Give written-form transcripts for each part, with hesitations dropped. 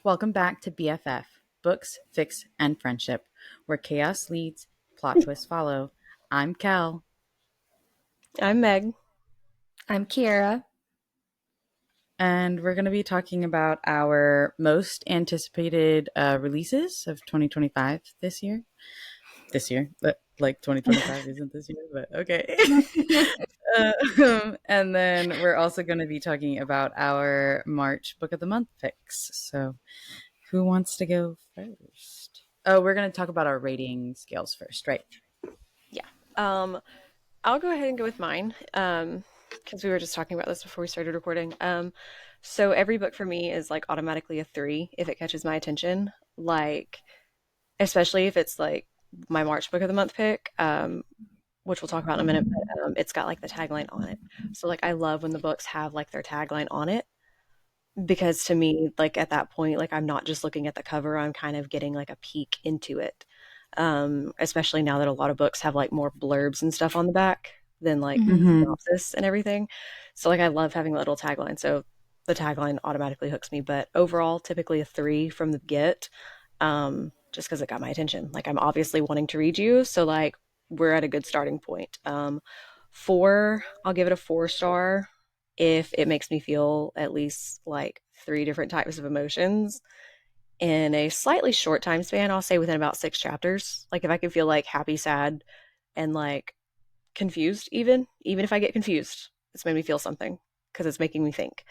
Welcome back to BFF, Books, Fics, and Friendship, where chaos leads, plot twists follow. I'm Kel, I'm Meg. I'm Kiara. and we're going to be talking about our most anticipated releases of 2025 this year. But like 2025 isn't this year, but okay. And then we're also going to be talking about our March Book of the Month picks. So, who wants to go first? Oh, we're going to talk about our rating scales first, right? Yeah. I'll go ahead and go with mine. Because we were just talking about this before we started recording. So every book for me is like automatically a three if it catches my attention. Like, especially if it's like my March Book of the Month pick, which we'll talk about in a minute, but it's got like the tagline on it. So like I love when the books have like their tagline on it. Because to me, like at that point, like I'm not just looking at the cover, I'm kind of getting like a peek into it. Especially now that a lot of books have like more blurbs and stuff on the back than like Mm-hmm. synopsis and everything. So like I love having that little tagline. So the tagline automatically hooks me. But overall, typically a three from the get, just because it got my attention. Like I'm obviously wanting to read you, so like we're at a good starting point. Four, I'll give it a 4 star if it makes me feel at least like three different types of emotions in a slightly short time span. I'll say within about 6 chapters. Like if I can feel like happy, sad, and like confused, even if I get confused, it's made me feel something because it's making me think.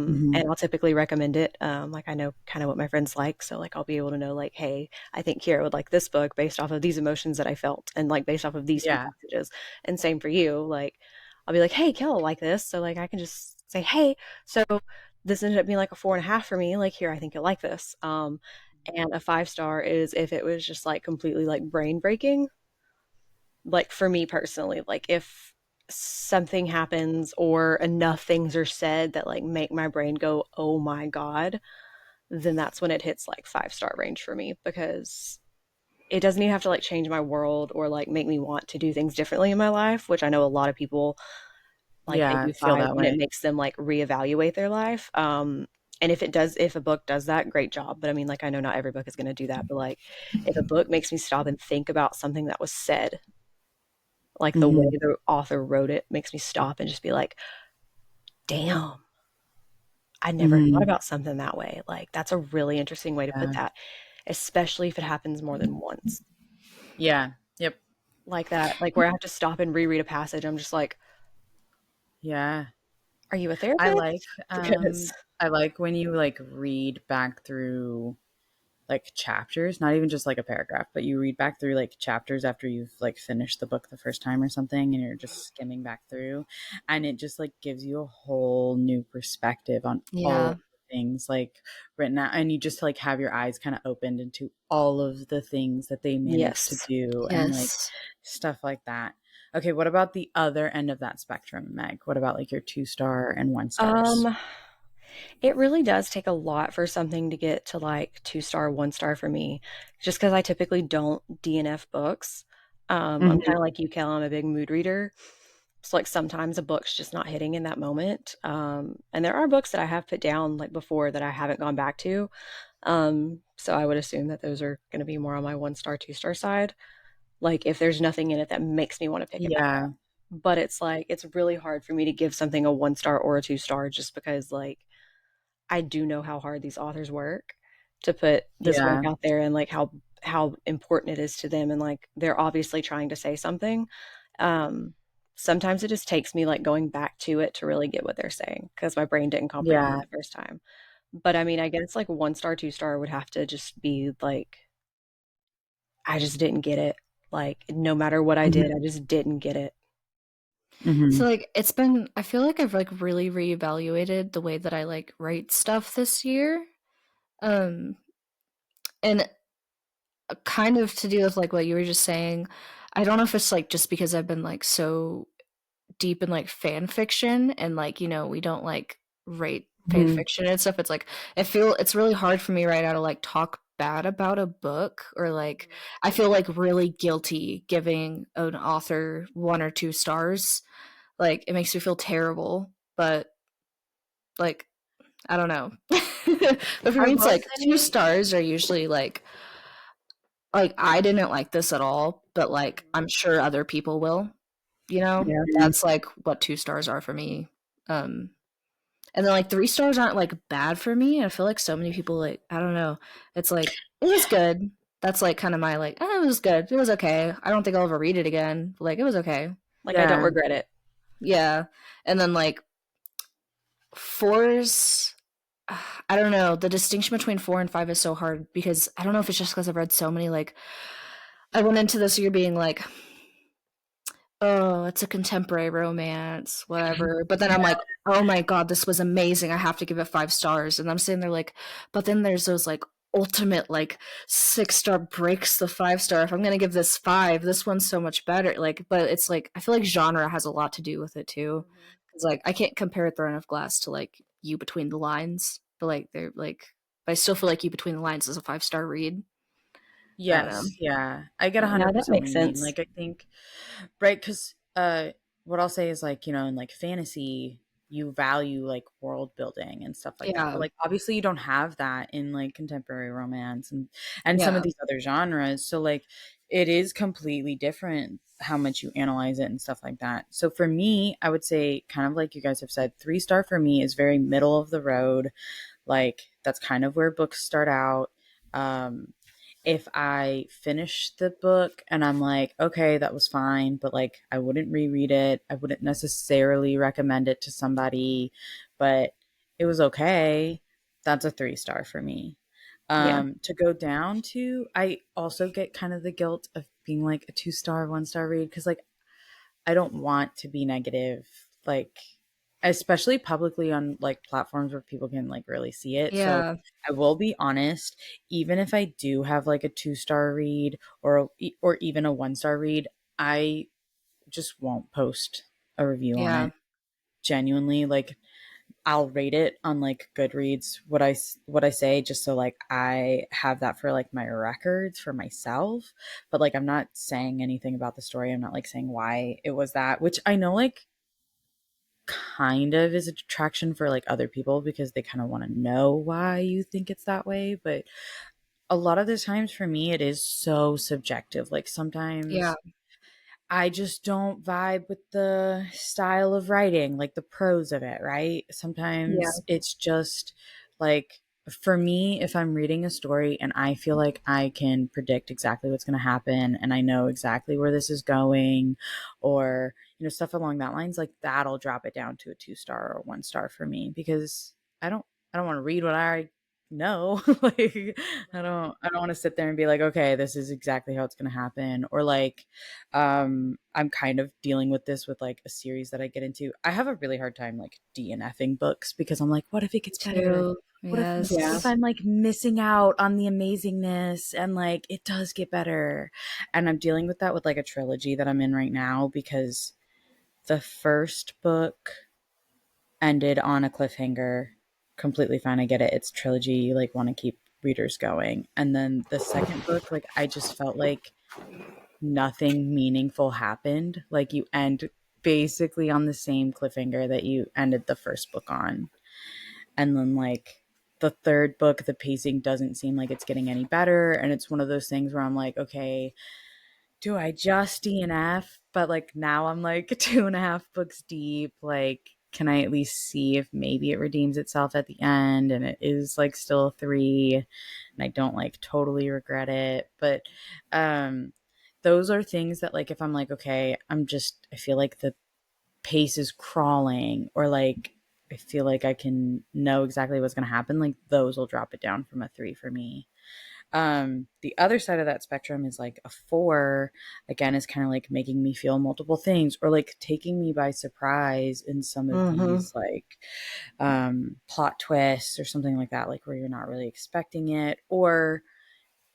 Mm-hmm. And I'll typically recommend it. Like I know kind of what my friends like, so like I'll be able to know like, hey, I think Kiara would like this book based off of these emotions that I felt, and like based off of these few Yeah. passages. And same for you. Like I'll be like, hey, Kel will like this, so like I can just say, hey, so this ended up being like a 4.5 for me. Like here, I think you'll like this. And a 5 star is if it was just like completely like brain breaking. Like for me personally, like if something happens or enough things are said that like make my brain go, oh my God, then that's when it hits like 5 star range for me because it doesn't even have to like change my world or like make me want to do things differently in my life, which I know a lot of people like they Yeah, do feel five that and it way. makes them like reevaluate their life. And if it does, if a book does that, great job. But I mean, like, I know not every book is going to do that, but like, if a book makes me stop and think about something that was said, like the way Mm-hmm. the author wrote it makes me stop and just be like, damn, I never thought Mm-hmm. about something that way. Like, that's a really interesting way to put Yeah. that, especially if it happens more than once. Yeah. Yep. Like that, like where I have to stop and reread a passage. I'm just like, Yeah. are you a I therapist? like Because, I like when you like read back through like chapters, not even just like a paragraph, but you read back through like chapters after you've like finished the book the first time or something and you're just skimming back through and it just like gives you a whole new perspective on all Yeah. of the things like written out and you just like have your eyes kind of opened into all of the things that they managed to yes. do and like Yes. stuff like that. Okay, what about the other end of that spectrum, Meg? What about like your 2 star and 1 stars? Um, it really does take a lot for something to get to like 2 star, 1 star for me, just because I typically don't DNF books. I'm kind of Mm-hmm. like you, Kel. I'm a big mood reader. So like sometimes a book's just not hitting in that moment. And there are books that I have put down like before that I haven't gone back to. So I would assume that those are going to be more on my 1 star, 2 star side. Like if there's nothing in it that makes me want to pick it back up. Yeah. But it's like it's really hard for me to give something a 1 star or a 2 star just because like I do know how hard these authors work to put this work Yeah. out there and like how important it is to them and like they're obviously trying to say something. Um, Sometimes it just takes me like going back to it to really get what they're saying because my brain didn't comprehend it Yeah. the first time. But I mean, I guess like 1 star, 2 star would have to just be like I just didn't get it. Like no matter what I did, Mm-hmm. I just didn't get it. Mm-hmm. So like it's been I feel like I've like really reevaluated the way that I like write stuff this year. Um and kind of to do with like what you were just saying. I don't know if it's like just because I've been like so deep in like fan fiction and like, we don't like rate fan Mm-hmm. fiction and stuff. It's like it's really hard for me right now to like talk bad about a book or like I feel like really guilty giving an author 1 or 2 stars. Like it makes me feel terrible, but like I don't know. But for I me, it's will like two say, stars are usually like I didn't like this at all, but like I'm sure other people will. You know, Yeah. that's like what 2 stars are for me. Um, and then like 3 stars aren't like bad for me. I feel like so many people like I don't know. It's like it was good. That's like kind of my like it was good. It was okay. I don't think I'll ever read it again. But, like it was okay. Like I don't yeah, regret it. Yeah. And then like fours, I don't know. The distinction between 4 and 5 is so hard because I don't know if it's just because I've read so many. Like I went into this year being like, oh, it's a contemporary romance, whatever. But then I'm like, oh my God, this was amazing. I have to give it 5 stars. And I'm sitting there like, but then there's those like ultimate like 6 star breaks the 5 star. If I'm gonna give this 5, this one's so much better. Like, but it's like I feel like genre has a lot to do with it too. Cause like I can't compare Throne of Glass to like You Between the Lines, but like they're like, but I still feel like You Between the Lines is a 5 star read. I don't know. yes, yeah. I get Yeah. Yeah, that 100% what makes you mean. sense. Like, I think, right? Because what I'll say is like, in like fantasy, you value like world building and stuff like that. But Yeah. like obviously you don't have that in like contemporary romance and some of Yeah. these other genres. So like it is completely different how much you analyze it and stuff like that. So for me, I would say kind of like you guys have said, 3 star for me is very middle of the road. Like that's kind of where books start out. Um, if I finish the book and I'm like, okay, that was fine, but like I wouldn't reread it. I wouldn't necessarily recommend it to somebody, but it was okay. That's a 3 star for me. Yeah. To go down to, I also get kind of the guilt of being like a 2 star, 1 star read because like I don't want to be negative, like especially publicly on like platforms where people can like really see it. So Yeah. I will be honest, even if I do have like a 2 star read or even a 1 star read, I just won't post a review on Yeah. it. Genuinely, like I'll rate it on like Goodreads, what I say, just so like I have that for like my records for myself. But like I'm not saying anything about the story. I'm not like saying why it was that, which I know like kind of is a detraction for like other people because they kind of want to know why you think it's that way. But a lot of the times for me, it is so subjective. Like Yeah. sometimes I just don't vibe with the style of writing, like the prose of it, right? Yeah. Sometimes it's just like for me, if I'm reading a story and I feel like I can predict exactly what's going to happen and I know exactly where this is going or, stuff along that lines, like that'll drop it down to a 2 star or 1 star for me because I don't I don't want to read what I know. Like I don't want to sit there and be like, okay, this is exactly how it's going to happen or like I'm kind of dealing with this with like a series that I get into. I have a really hard time like DNFing books because I'm like, what if it Me gets better? too. What if Yeah. if Yes. I'm like missing out on the amazingness and like it does get better? And I'm dealing with that with like a trilogy that I'm in right now because the first book ended on a cliffhanger. Completely fine, I get it. It's trilogy, you like want to keep readers going. And then the second book, like I just felt like nothing meaningful happened. Like you end basically on the same cliffhanger that you ended the first book on. And then like the third book, the pacing doesn't seem like it's getting any better. And it's one of those things where I'm like, okay, do I just DNF? But like now I'm like 2.5 books deep. Like, can I at least see if maybe it redeems itself at the end and it is like still a 3 and I don't like totally regret it. But um those are things that like if I'm like, okay, I feel like the pace is crawling or like I feel like I can know exactly what's gonna happen, like those will drop it down from a 3 for me. The other side of that spectrum is like a 4, again, is kind of like making me feel multiple things or like taking me by surprise in some of Mm-hmm. these like plot twists or something like that, like where you're not really expecting it, or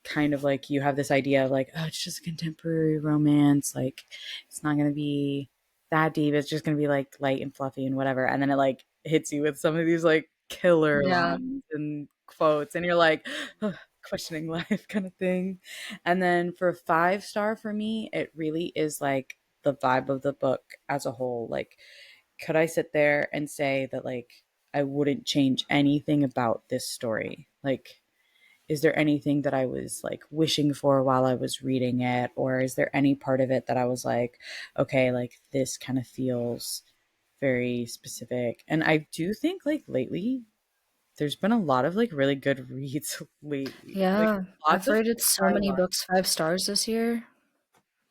kind of like you have this idea of like, oh, it's just a contemporary romance, like it's not going to be that deep, it's just going to be like light and fluffy and whatever, and then it like hits you with some of these like killer Yeah. lines and quotes and you're like, oh, questioning life kind of thing. And then for 5 star for me, it really is like the vibe of the book as a whole. Like could I sit there and say that like I wouldn't change anything about this story. Like, is there anything that I was like wishing for while I was reading it? Or is there any part of it that I was like, okay, like this kind of feels very specific? And I do think like lately there's been a lot of like really good reads lately. Like Yeah, lots I've of rated so five-star many ones. books 5 stars this year.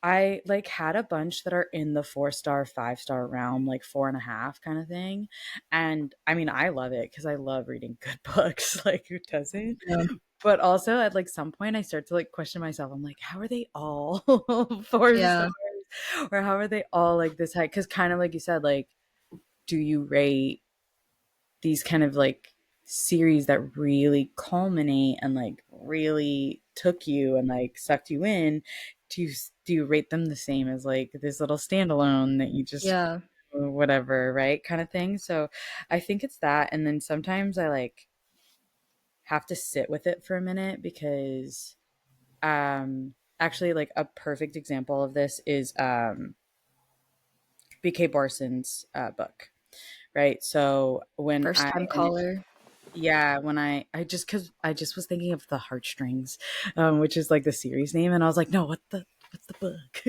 I like had a bunch that are in the 4-star, 5-star realm, like 4.5 kind of thing. And I mean, I love it because I love reading good books. Like, who doesn't? Yeah. But also at like some point, I start to like question myself. I'm like, how are they all 4 stars? Yeah. Or how are they all like this high? Because kind of like you said, like, do you rate these kind of like series that really culminate and like really took you and like sucked you in, do you rate them the same as like this little standalone that you just Yeah. whatever, right, kind of thing? So I think it's that. And then sometimes I like have to sit with it for a minute because actually like a perfect example of this is BK Barson's book, right? So when First I time and caller. yeah, when I just because I just was thinking of the heartstrings, which is like the series name, and I was like, no, what's the book?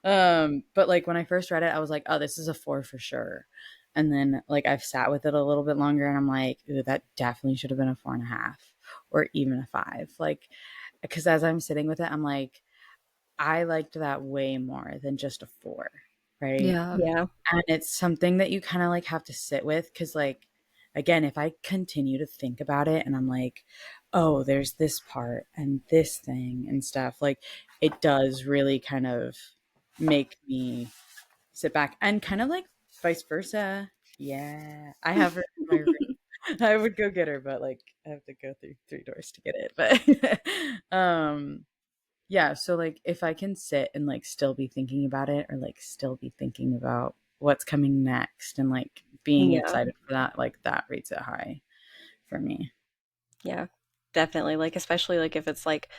But like when I first read it, I was like, oh, this is a 4 for sure. And then like I've sat with it a little bit longer, and I'm like, ooh, that definitely should have been a 4.5 or even a 5. Like because as I'm sitting with it, I'm like, I liked that way more than just a 4, right? Yeah. Yeah. And it's something that you kind of like have to sit with because, like, again, if I continue to think about it and I'm like, oh, there's this part and this thing and stuff, like, it does really kind of make me sit back and kind of like vice versa. Yeah, I have her in my room. I would go get her, but like, I have to go through 3 doors to get it. But, yeah, so like if I can sit and like still be thinking about it or like still be thinking about what's coming next and like being Yeah. excited for that, like that rates it high for me. Yeah. Definitely. Like, especially like if it's like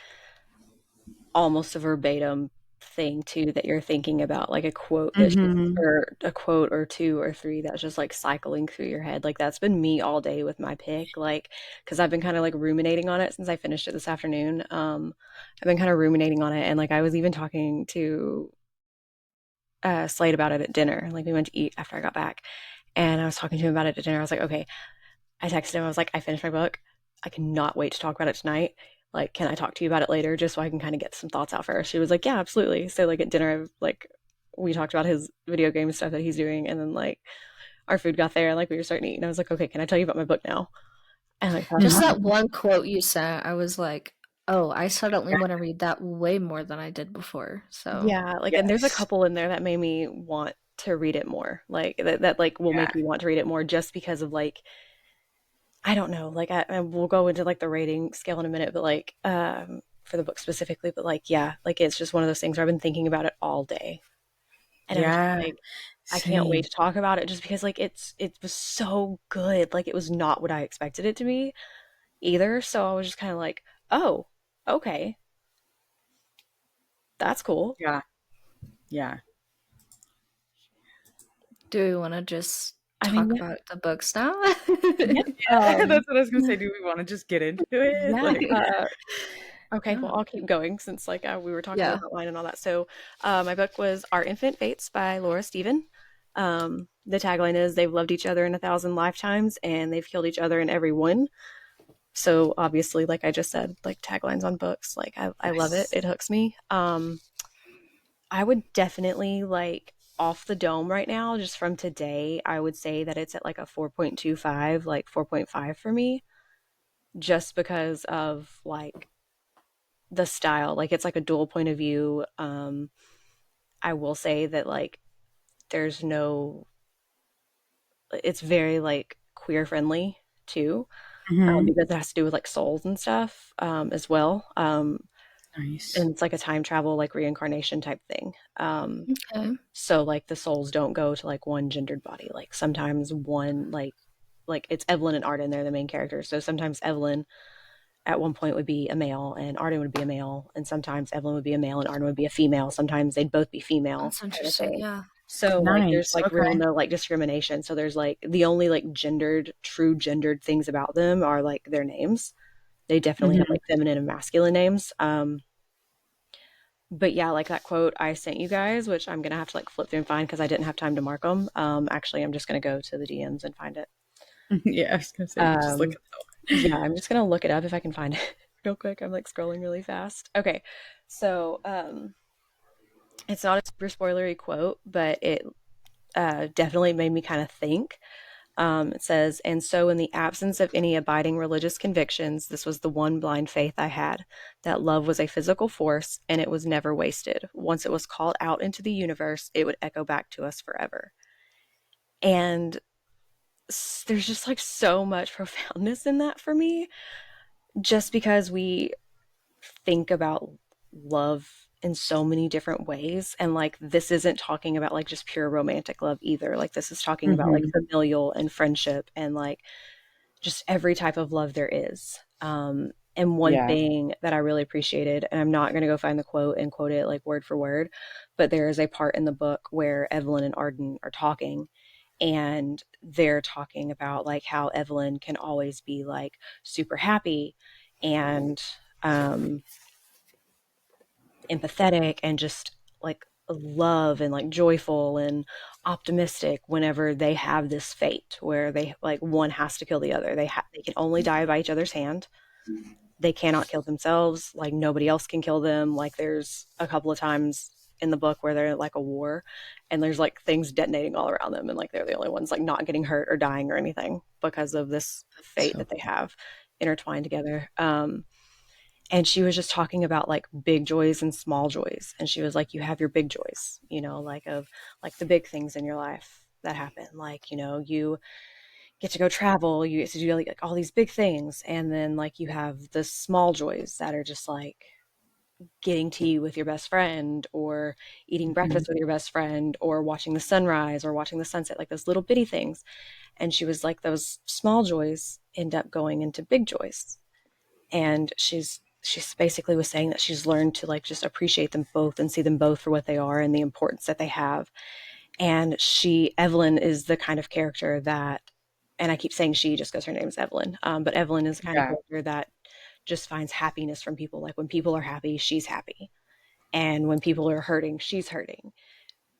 almost a verbatim thing too that you're thinking about, like a quote that's just, Mhm. or a quote or two or three that's just like cycling through your head. Like that's been me all day with my pick. Like, because I've been kind of like ruminating on it since I finished it this afternoon. I've been kind of ruminating on it, and like I was even talking to Slade about it at dinner. Like we went to eat after I got back, and I was talking to him about it at dinner. I was like, okay, I texted him. I was like, I finished my book. I cannot wait to talk about it tonight. Like, can I talk to you about it later just so I can kind of get some thoughts out first? She was like, yeah, absolutely. So like at dinner, like we talked about his video game stuff that he's doing, and then like our food got there, and like we were starting to eat, and I was like, okay, can I tell you about my book now? And like Just Mhm. that one quote you sent, I was like, oh, I suddenly want to read that way more than I did before. So, yeah, like, and there's a Yes. couple in there that made me want to read it more, like that like will Yeah. make me want to read it more just because of like I don't know, like I we'll go into like the rating scale in a minute, but like for the book specifically, but like yeah, like it's just one of those things where I've been thinking about it all day. And I'm just Yeah. like I can't wait Same. to talk about it just because like it was so good. Like it was not what I expected it to be either. So I was just kind of like, "Oh, okay. That's cool." Yeah. Yeah. do we want to just I mean, talk yeah. about the books now? Yeah. Yeah. That's what I was gonna say. Do we want to just get into it? Yeah, Like, okay, well, Yeah. I'll keep going since like we were talking more Yeah. about wine and all that. So, my book was Our Infant Fates by Laura Stephen. The tagline is they've loved each other in 1,000 lifetimes and they've killed each other in every one. So obviously, like I just said, like taglines on books, like I love it. yes. It hooks me. I would definitely like off the dome right now, just from today, I would say that it's at like a 4.25, like 4.5 for me, just because of like the style. Like it's like a dual point of view. I will say that like there's no it's very like queer friendly too, Hmm. because it has to do with like souls and stuff as well. Nice. And it's like a time travel like reincarnation type thing. Okay. So like the souls don't go to like one gendered body. Like sometimes one like it's Evelyn and Arden, they're the main characters. So sometimes Evelyn at one point would be a male and Arden would be a male, and sometimes Evelyn would be a male and Arden would be a female. Sometimes they'd both be female, That's kind of interesting. thing. Yeah. So like there's Nice. like real Okay. no like discrimination. So there's like the only like true gendered things about them are like their names. They definitely have Mm-hmm. like feminine and masculine names. But yeah, like that quote I sent you guys, which I'm gonna have to like flip through and find because I didn't have time to mark them. Actually, I'm just gonna go to the DMs and find it. Yeah, I was gonna say, just look Um, at that yeah, I'm just gonna look it up if I can find it real quick. I'm like scrolling really fast. Okay, so it's not a super spoilery quote, but it definitely made me kind of think. It says, and so in the absence of any abiding religious convictions, this was the one blind faith I had, that love was a physical force and it was never wasted. Once it was called out into the universe, it would echo back to us forever. And there's just like so much profoundness in that for me, just because we think about love in so many different ways. And like, this isn't talking about like just pure romantic love either. Like, this is talking about like Mm-hmm. familial and friendship and like just every type of love there is. And one Yeah. thing that I really appreciated, and I'm not going to go find the quote and quote it like word for word, but there is a part in the book where Evelyn and Arden are talking, and they're talking about like how Evelyn can always be like super happy and um, empathetic and just like love and like joyful and optimistic whenever they have this fate where they like one has to kill the other. They can only die by each other's hand. They cannot kill themselves. Like nobody else can kill them. Like there's a couple of times in the book where they're in like a war and there's like things detonating all around them and like they're the only ones like not getting hurt or dying or anything because of this fate So that they have intertwined together. And she was just talking about like big joys and small joys, and she was like, you have your big joys, you know, like of like the big things in your life that happen, like, you know, you get to go travel, you get to do like all these big things, and then like you have the small joys that are just like getting tea with your best friend or eating mhm. breakfast with your best friend or watching the sunrise or watching the sunset, like those little bitty things. And she was like, those small joys end up going into big joys. And she's basically was saying that she's learned to like just appreciate them both and see them both for what they are and the importance that they have. And Evelyn is the kind of character that, and I keep saying she just because her name is Evelyn, but Evelyn is the kind of Yeah. character that just finds happiness from people. Like when people are happy, she's happy, and when people are hurting, she's hurting.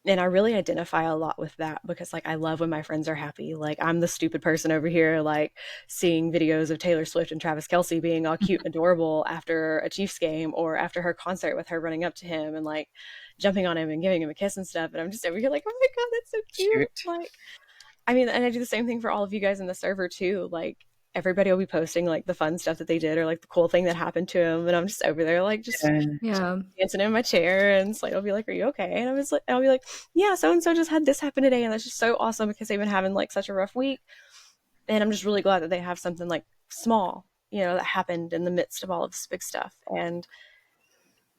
And I really identify a lot with that because like I love when my friends are happy. Like I'm the stupid person over here like seeing videos of Taylor Swift and Travis Kelsey being all cute and adorable after a Chiefs game or after her concert with her running up to him and like jumping on him and giving him a kiss and stuff. And I'm just over here like, oh my God, that's so cute. Cute. Like I mean, and I do the same thing for all of you guys in the server too. Like everybody will be posting like the fun stuff that they did or like the cool thing that happened to him, and I'm just over there like just Yeah. Yeah. dancing in my chair, and Slade will be like, "Are you okay?" And I'll be like, "Yeah, so and so just had this happen today, and that's just so awesome because they've been having like such a rough week, and I'm just really glad that they have something like small, you know, that happened in the midst of all of this big stuff." And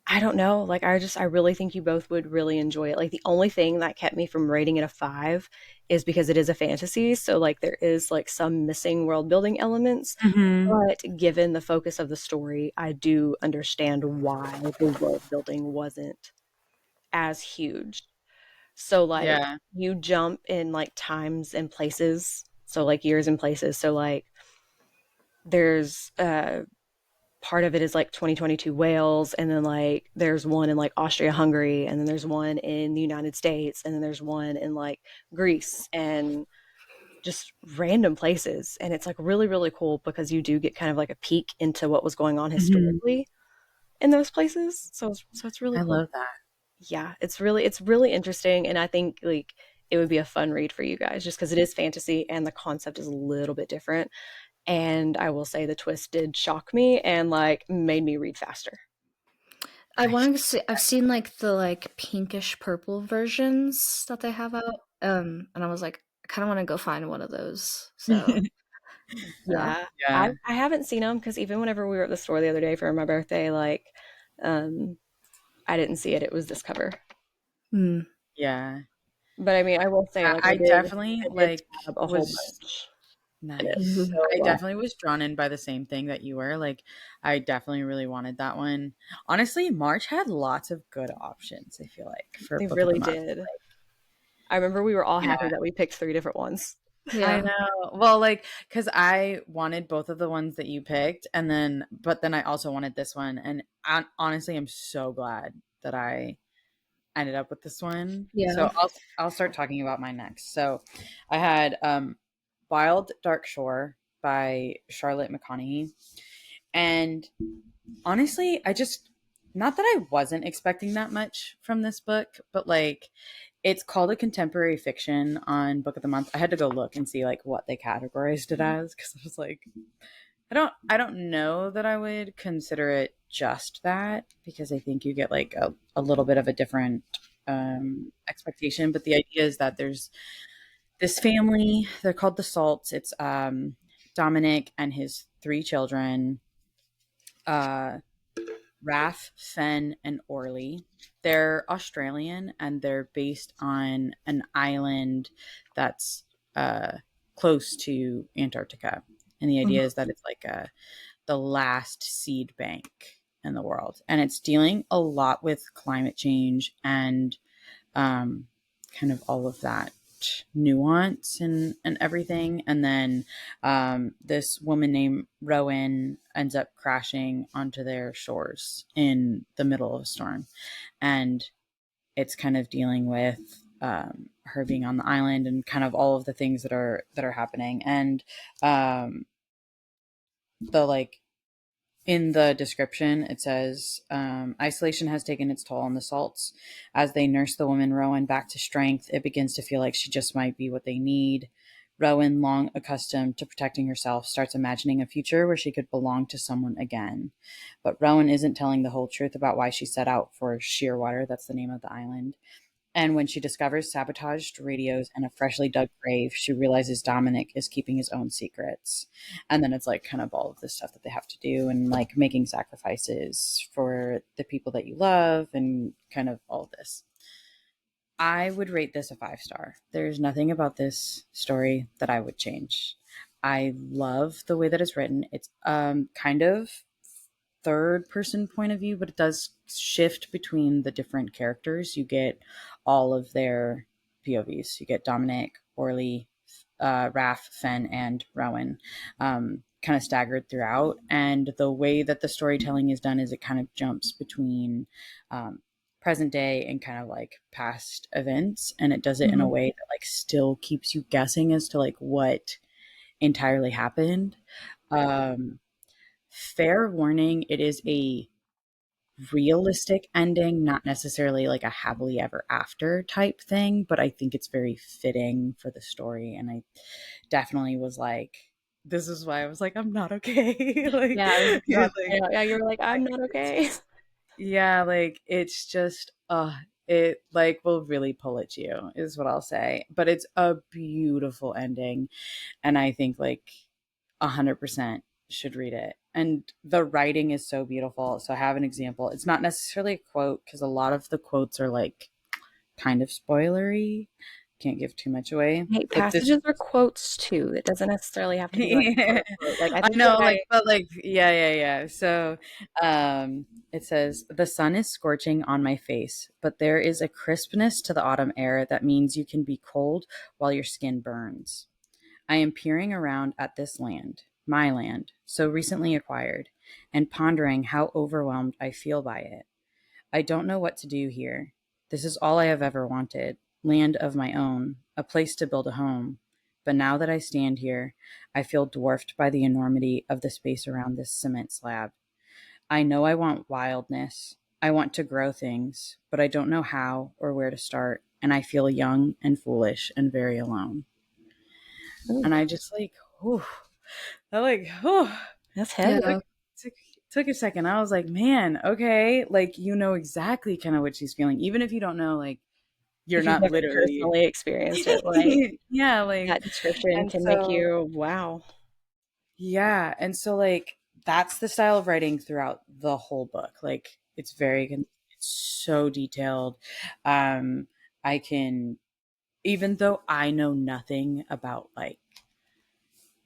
I don't know, like I really think you both would really enjoy it. Like the only thing that kept me from rating it a 5 is because it is a fantasy, so like there is like some missing world building elements, Mm-hmm. but given the focus of the story, I do understand why the world building wasn't as huge. So like Yeah. you jump in like times and places, so like years and places. So like there's part of it is like 2022 Wales, and then like there's one in like Austria Hungary, and then there's one in the United States, and then there's one in like Greece, and just random places. And it's like really really cool because you do get kind of like a peek into what was going on Mm-hmm. historically in those places. So it's really I cool. love that. Yeah, it's really interesting, and I think like it would be a fun read for you guys just because it is fantasy and the concept is a little bit different. And I will say the twist did shock me and like made me read faster. I I wanted to see. I've seen like the like pinkish purple versions that they have out, and I was like, I kind of want to go find one of those. So yeah. Yeah, Yeah. I haven't seen them because even whenever we were at the store the other day for my birthday, like um, I didn't see it. It was this cover. Hmm. Yeah. But I mean, I will say like I definitely I did like tab a whole was bunch in it. nice. Mhm. So I definitely was drawn in by the same thing that you were. Like, I definitely really wanted that one. Honestly, March had lots of good options, I feel like, for they Book of the really Month. did. I remember we were all happy Yeah. that we picked 3 different ones. I Yeah. know. Well, like, because I wanted both of the ones that you picked, but then I also wanted this one, and honestly, I'm so glad that I ended up with this one. Yeah. So I'll start talking about mine next. So I had Wild Dark Shore by Charlotte McConaghy, and honestly, I just, not that I wasn't expecting that much from this book, but like it's called a contemporary fiction on Book of the Month. I had to go look and see like what they categorized it as because I was like, I don't know that I would consider it just that because I think you get like a little bit of a different expectation. But the idea is that there's this family. They're called the Salts. It's Dominic and his 3 children. Uh, Raf, Fen, and Orly. They're Australian and they're based on an island that's close to Antarctica. And the idea is that it's like the last seed bank in the world. And it's dealing a lot with climate change and um, kind of all of that nuance and everything. And then this woman named Rowan ends up crashing onto their shores in the middle of a storm. And it's kind of dealing with her being on the island and kind of all of the things that are happening. And the like in the description, it says isolation has taken its toll on the Salts. As they nurse the woman Rowan back to strength, it begins to feel like she just might be what they need. Rowan, long accustomed to protecting herself, starts imagining a future where she could belong to someone again. But Rowan isn't telling the whole truth about why she set out for Shearwater, that's the name of the island. And when she discovers sabotaged radios and a freshly dug grave, she realizes Dominic is keeping his own secrets. And then it's like kind of all of this stuff that they have to do and like making sacrifices for the people that you love and kind of all of this. I would rate this a 5 star. There's nothing about this story that I would change. I love the way that it's written. It's kind of third person point of view, but it does shift between the different characters. You get all of their POVs. You get Dominic, Orly, Raph, Fen, and Rowan, kind of staggered throughout. And the way that the storytelling is done is it kind of jumps between present day and kind of like past events, and it does it in a way that like still keeps you guessing as to like what entirely happened. Um, Fair warning, it is a realistic ending, not necessarily like a happily ever after type thing, but I think it's very fitting for the story. And I definitely was like, this is why I was like, I'm not okay. Like, Yeah, I was just yeah, about to say, yeah, you were like, "I'm not okay." yeah, like it's just, it like will really pull at you, is what I'll say. But it's a beautiful ending. And I think like 100% should read it. And the writing is so beautiful. So I have an example. It's not necessarily a quote because a lot of the quotes are like kind of spoilery. Can't give too much away. Hey, But this, passages are quotes too. It doesn't necessarily have to be like yeah, quote, quote. Like I I think the know, guy. like, but like, yeah, yeah, yeah. So, it says, the sun is scorching on my face, but there is a crispness to the autumn air that means you can be cold while your skin burns. I am peering around at this land, my land, so recently acquired, and pondering how overwhelmed I feel by it. I don't know what to do here. This is all I have ever wanted, land of my own, a place to build a home. But now that I stand here, I feel dwarfed by the enormity of the space around this cement slab. I know I want wildness. I want to grow things, but I don't know how or where to start, and I feel young and foolish and very alone. Ooh, And I just like, whew, I like, whew, that's heavy. Yeah. took, took a second. I was like, man, okay, like you know exactly kind of what she's feeling, even if you don't know, like you're If you've not never literally, personally experienced it, like yeah, like, that description and can make so you wow. yeah, and so like that's the style of writing throughout the whole book. Like it's so detailed. Um, I can, even though I know nothing about like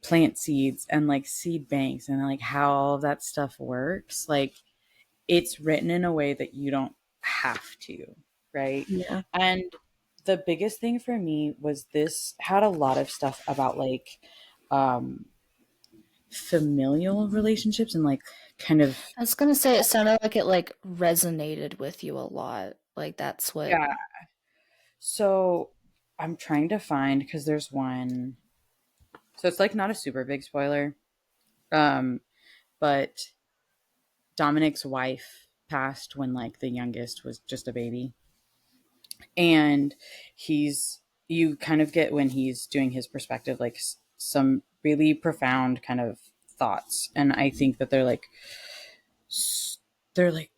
plant seeds and like seed banks and like how all of that stuff works, like it's written in a way that you don't have to, right? Yeah. And the biggest thing for me was this had a lot of stuff about like um familial relationships and like kind of I was gonna say it sounded like it like resonated with you a lot. Like that's what. yeah. So I'm trying to find because there's one. So it's like not a super big spoiler. Um, but Dominic's wife passed when like the youngest was just a baby. And he's you kind of get when he's doing his perspective like some really profound kind of thoughts, and I think that they're like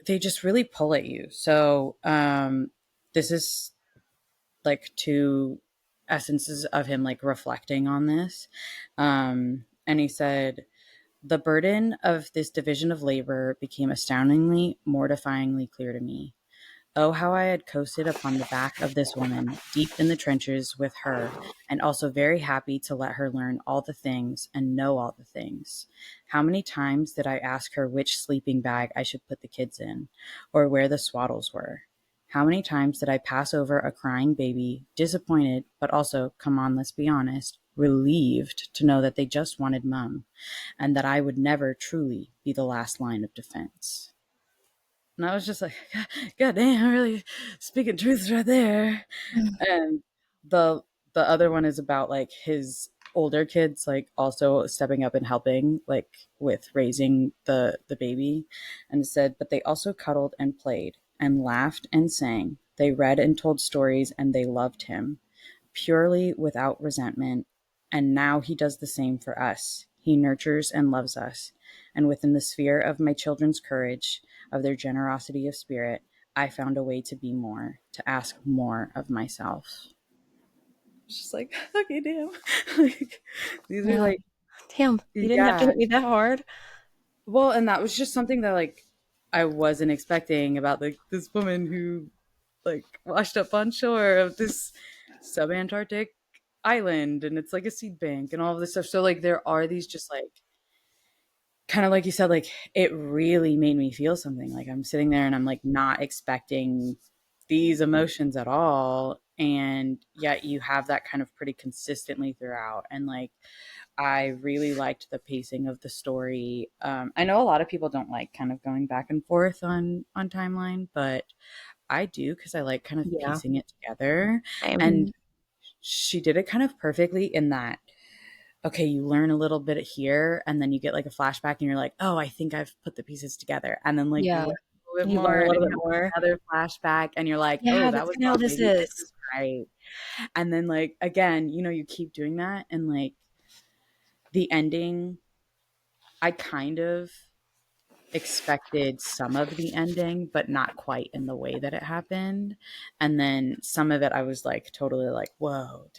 they just really pull at you. So this is like two essences of him like reflecting on this. And he said, the burden of this division of labor became astoundingly mortifyingly clear to me. Oh, how I had coasted upon the back of this woman, deep in the trenches with her, and also very happy to let her learn all the things and know all the things. How many times did I ask her which sleeping bag I should put the kids in, or where the swaddles were? How many times did I pass over a crying baby, disappointed, but also, come on, let's be honest, relieved to know that they just wanted mum, and that I would never truly be the last line of defense. And I was just like, God damn, really speaking truths right there. And the the other one is about like his older kids like also stepping up and helping like with raising the baby. And it said, but they also cuddled and played and laughed and sang. They read and told stories and they loved him purely without resentment. And now he does the same for us. He nurtures and loves us. And within the sphere of my children's courage, of their generosity of spirit, I found a way to be more, to ask more of myself. It's just like, okay, damn. Like, these are Yeah. like, Damn, you didn't have to yeah. hit me that hard. Well, and that was just something that like I wasn't expecting about like this woman who like washed up on shore of this subantarctic island, and it's like a seed bank and all of this stuff. So like there are these just like kind of like you said, like it really made me feel something. Like I'm sitting there and I'm like not expecting these emotions at all. And yet you have that kind of pretty consistently throughout. And like I really liked the pacing of the story. I know a lot of people don't like kind of going back and forth on timeline, but I do because I like kind of Yeah, piecing it together. same. And she did it kind of perfectly in that okay, you learn a little bit here and then you get like a flashback and you're like, oh, I think I've put the pieces together. And then like you Yeah. learn a little bit You more learn a and little you bit have more. another flashback and you're like, oh, Yeah, that that's was kinda how wrong. this Maybe this is. is right. And then like again, you keep doing that and like the ending, I kind of expected some of the ending, but not quite in the way that it happened. And then some of it I was like totally like, whoa,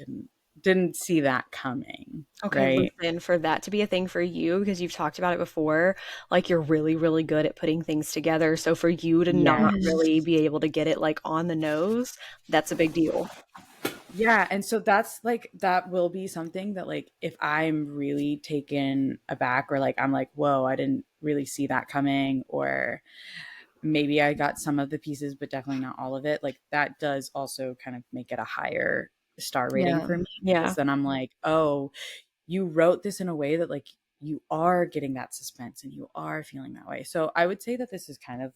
didn't see that coming. Okay, Right. listen, for that to be a thing for you, because you've talked about it before, like you're really, really good at putting things together. So for you to not Yes. really be able to get it like on the nose, that's a big deal. Yeah, and so that's like that will be something that like if I'm really taken aback or like I'm like, whoa, I didn't really see that coming, or maybe I got some of the pieces, but definitely not all of it. Like that does also kind of make it a higher star rating Yeah. for me because Yeah. then I'm like, oh, you wrote this in a way that like you are getting that suspense and you are feeling that way. So I would say that this is kind of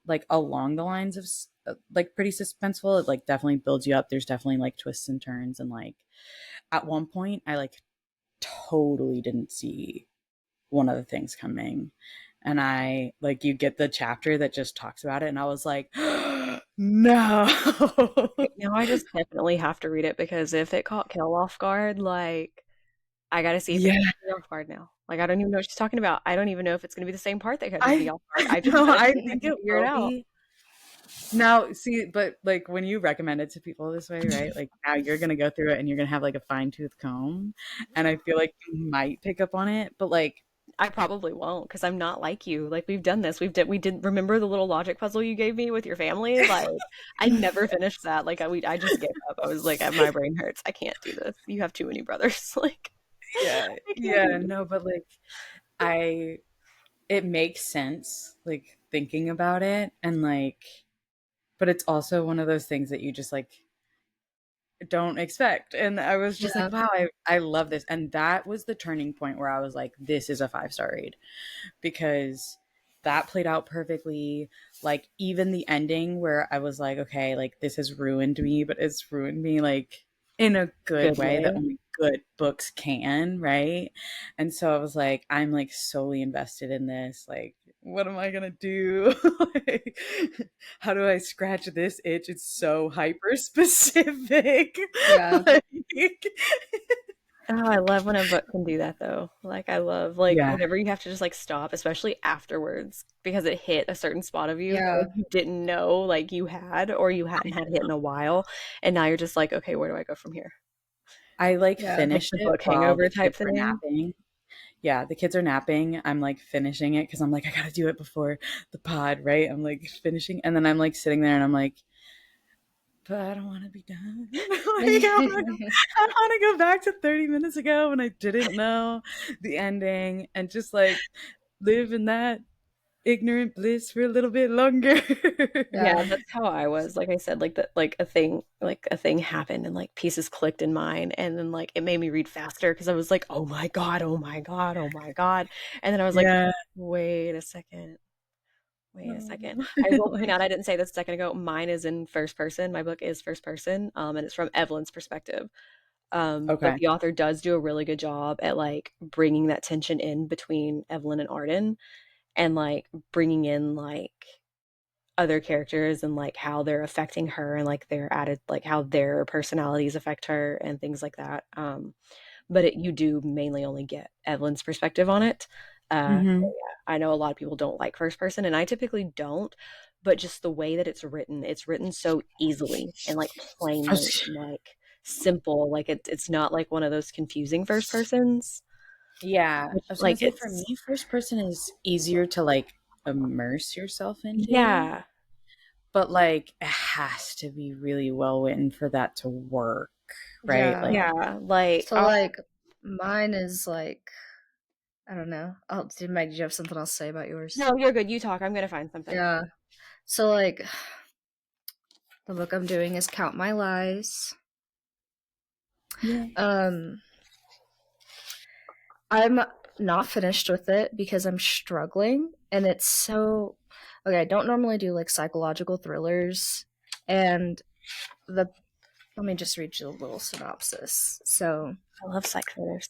like along the lines of like pretty suspenseful. It like definitely builds you up. There's definitely like twists and turns, and like at one point I like totally didn't see one of the things coming, and I like you get the chapter that just talks about it and I was like no. Okay, now I just definitely have to read it because if it caught Kel off guard, like I gotta see if it Yeah, caught me off guard now. Like I don't even know what she's talking about. I don't even know if it's gonna be the same part that catches me I off guard. I just no, gotta I see if I think can it figure it will out. be. Now, see, but like when you recommend it to people this way, right? Like now you're gonna go through it and you're gonna have like a fine tooth comb, and I feel like you might pick up on it, but like, I probably won't because I'm not like you. Like we've done this. We did remember the little logic puzzle you gave me with your family. Like I never finished that. Like I just gave up. I was like, my brain hurts. I can't do this. You have too many brothers. Like yeah, I can't do yeah, this. no, but like, it makes sense, like thinking about it, and like, but it's also one of those things that you just like don't expect. And I was just Yeah. like, wow, I love this. And that was the turning point where I was like, this is a 5-star read, because that played out perfectly. Like even the ending where I was like, okay, like this has ruined me, but it's ruined me like in a good Good way that way. only good books can, right? And so I was like, I'm like solely invested in this. Like, what am I gonna do? Like, how do I scratch this itch? It's so hyper specific. Yeah. Like, Oh, I love when a book can do that though. Like I love like yeah, whenever you have to just like stop, especially afterwards, because it hit a certain spot of you that Yeah. like you didn't know like you had or you hadn't had hit in a while, and now you're just like, okay, where do I go from here? I like Yeah. Like finished the it book while hangover the type kids were thing. napping. Yeah, the kids are napping. I'm like finishing it because I'm like, I gotta do it before the pod, right? I'm like finishing, and then I'm like sitting there and I'm like, but I don't want to be done. Like, I want to go back to 30 minutes ago when I didn't know the ending and just like live in that ignorant bliss for a little bit longer. Yeah, Yeah. that's how I was. Like I said, like a thing happened and like pieces clicked in mine, and then like it made me read faster because I was like, oh my God, oh my God, oh my God. And then I was like, Yeah. wait a second. Wait a Oh. second. I will point Like, out, I didn't say this a second ago. Mine is in first person. My book is first person, and it's from Evelyn's perspective. But okay. the author does do a really good job at like bringing that tension in between Evelyn and Arden, and like bringing in like other characters and like how they're affecting her and like their added like how their personalities affect her and things like that. But you do mainly only get Evelyn's perspective on it. So Hmm. yeah, I know a lot of people don't like first person, and I typically don't. But just the way that it's written so easily and like plainly and like simple. Like it's not like one of those confusing first persons. Yeah, Which I was gonna like say for me, it's first person is easier to like immerse yourself into, yeah, but like it has to be really well written for that to work, right? Yeah. Like, yeah. Like So like mine is like I don't know. Oh, did Meg, did you have something else to say about yours? no, you're good. You talk. I'm gonna find something. Yeah. So like the book I'm doing is Count My Lies. yeah. Um I'm not finished with it because I'm struggling and it's so okay, I don't normally do like psychological thrillers and the let me just read you a little synopsis. So I love psych thrillers.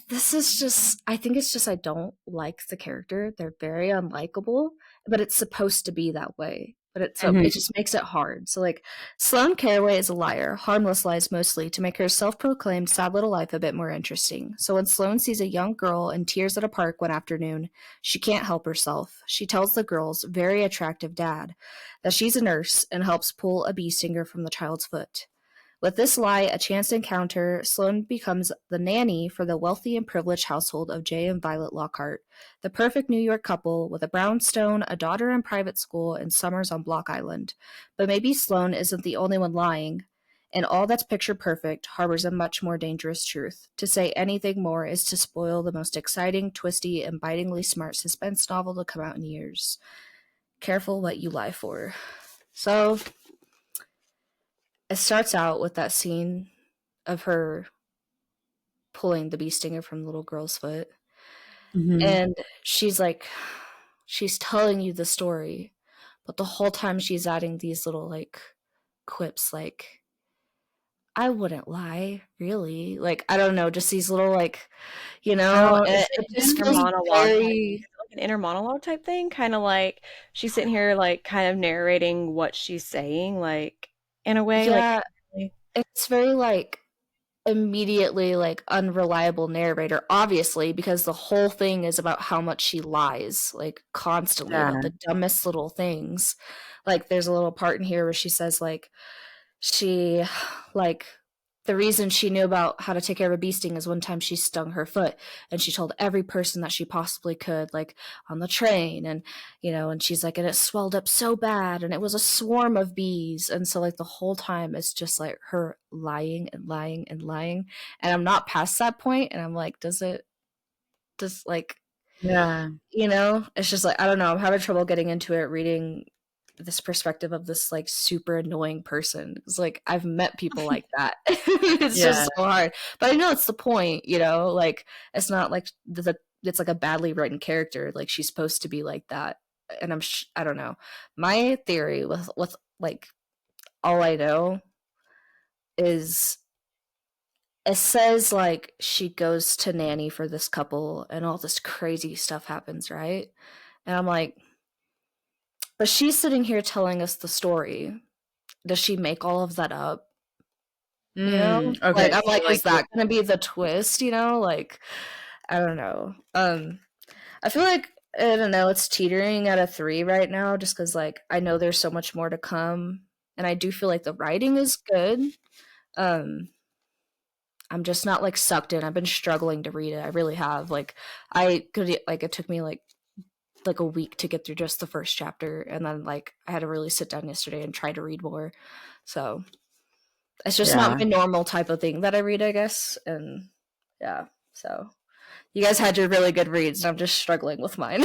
this is just I think it's just I don't like the character. They're very unlikable, but it's supposed to be that way. But it's so Hmm. it just makes it hard. So like Sloane Caraway is a liar, harmless lies mostly, to make her self-proclaimed sad little life a bit more interesting. So when Sloane sees a young girl in tears at a park one afternoon, she can't help herself. She tells the girl's very attractive dad that she's a nurse and helps pull a bee stinger from the child's foot. With this lie, a chance encounter, Sloane becomes the nanny for the wealthy and privileged household of Jay and Violet Lockhart, the perfect New York couple with a brownstone, a daughter in private school, and summers on Block Island. But maybe Sloane isn't the only one lying, and all that's picture perfect harbors a much more dangerous truth. To say anything more is to spoil the most exciting, twisty, and bitingly smart suspense novel to come out in years. Careful what you lie for. So, it starts out with that scene of her pulling the bee stinger from the little girl's foot. Hmm. And she's like, she's telling you the story, but the whole time she's adding these little like quips like, I wouldn't lie, really. Like, I don't know, just these little like, Oh, is it it an just inner feels monologue type? Is very, it like an inner monologue type thing? Kind of like she's sitting here, like, kind of narrating what she's saying, like, in a way, like, yeah, really- it's very like immediately like unreliable narrator, obviously, because the whole thing is about how much she lies, like constantly about Yeah. the dumbest little things. Like there's a little part in here where she says like she like the reason she knew about how to take care of a bee sting is one time she stung her foot and she told every person that she possibly could, like on the train, and and she's like, and it swelled up so bad and it was a swarm of bees. And so like the whole time it's just like her lying and lying and lying, and I'm not past that point, and I'm like, does like Yeah. it's just like I don't know, I'm having trouble getting into it reading this perspective of this like super annoying person. It's like I've met people like that. It's Yeah. just so hard. But I know it's the point, you know, like it's not like it's like a badly written character. Like she's supposed to be like that. And I don't know. My theory with like all I know is it says like she goes to nanny for this couple and all this crazy stuff happens, right? And I'm like, but she's sitting here telling us the story. Does she make all of that up? You know? Okay. Like I'm So like, is like that gonna be the twist, you know? Like I don't know. I feel like I don't know, it's teetering at a 3 right now just because like I know there's so much more to come. And I do feel like the writing is good. Um I'm just not like sucked in. I've been struggling to read it. I really have. Like I could like it took me like a week to get through just the first chapter and then like I had to really sit down yesterday and try to read more. So it's just not yeah. my normal type of thing that I read, I guess. And yeah. So you guys had your really good reads and I'm just struggling with mine.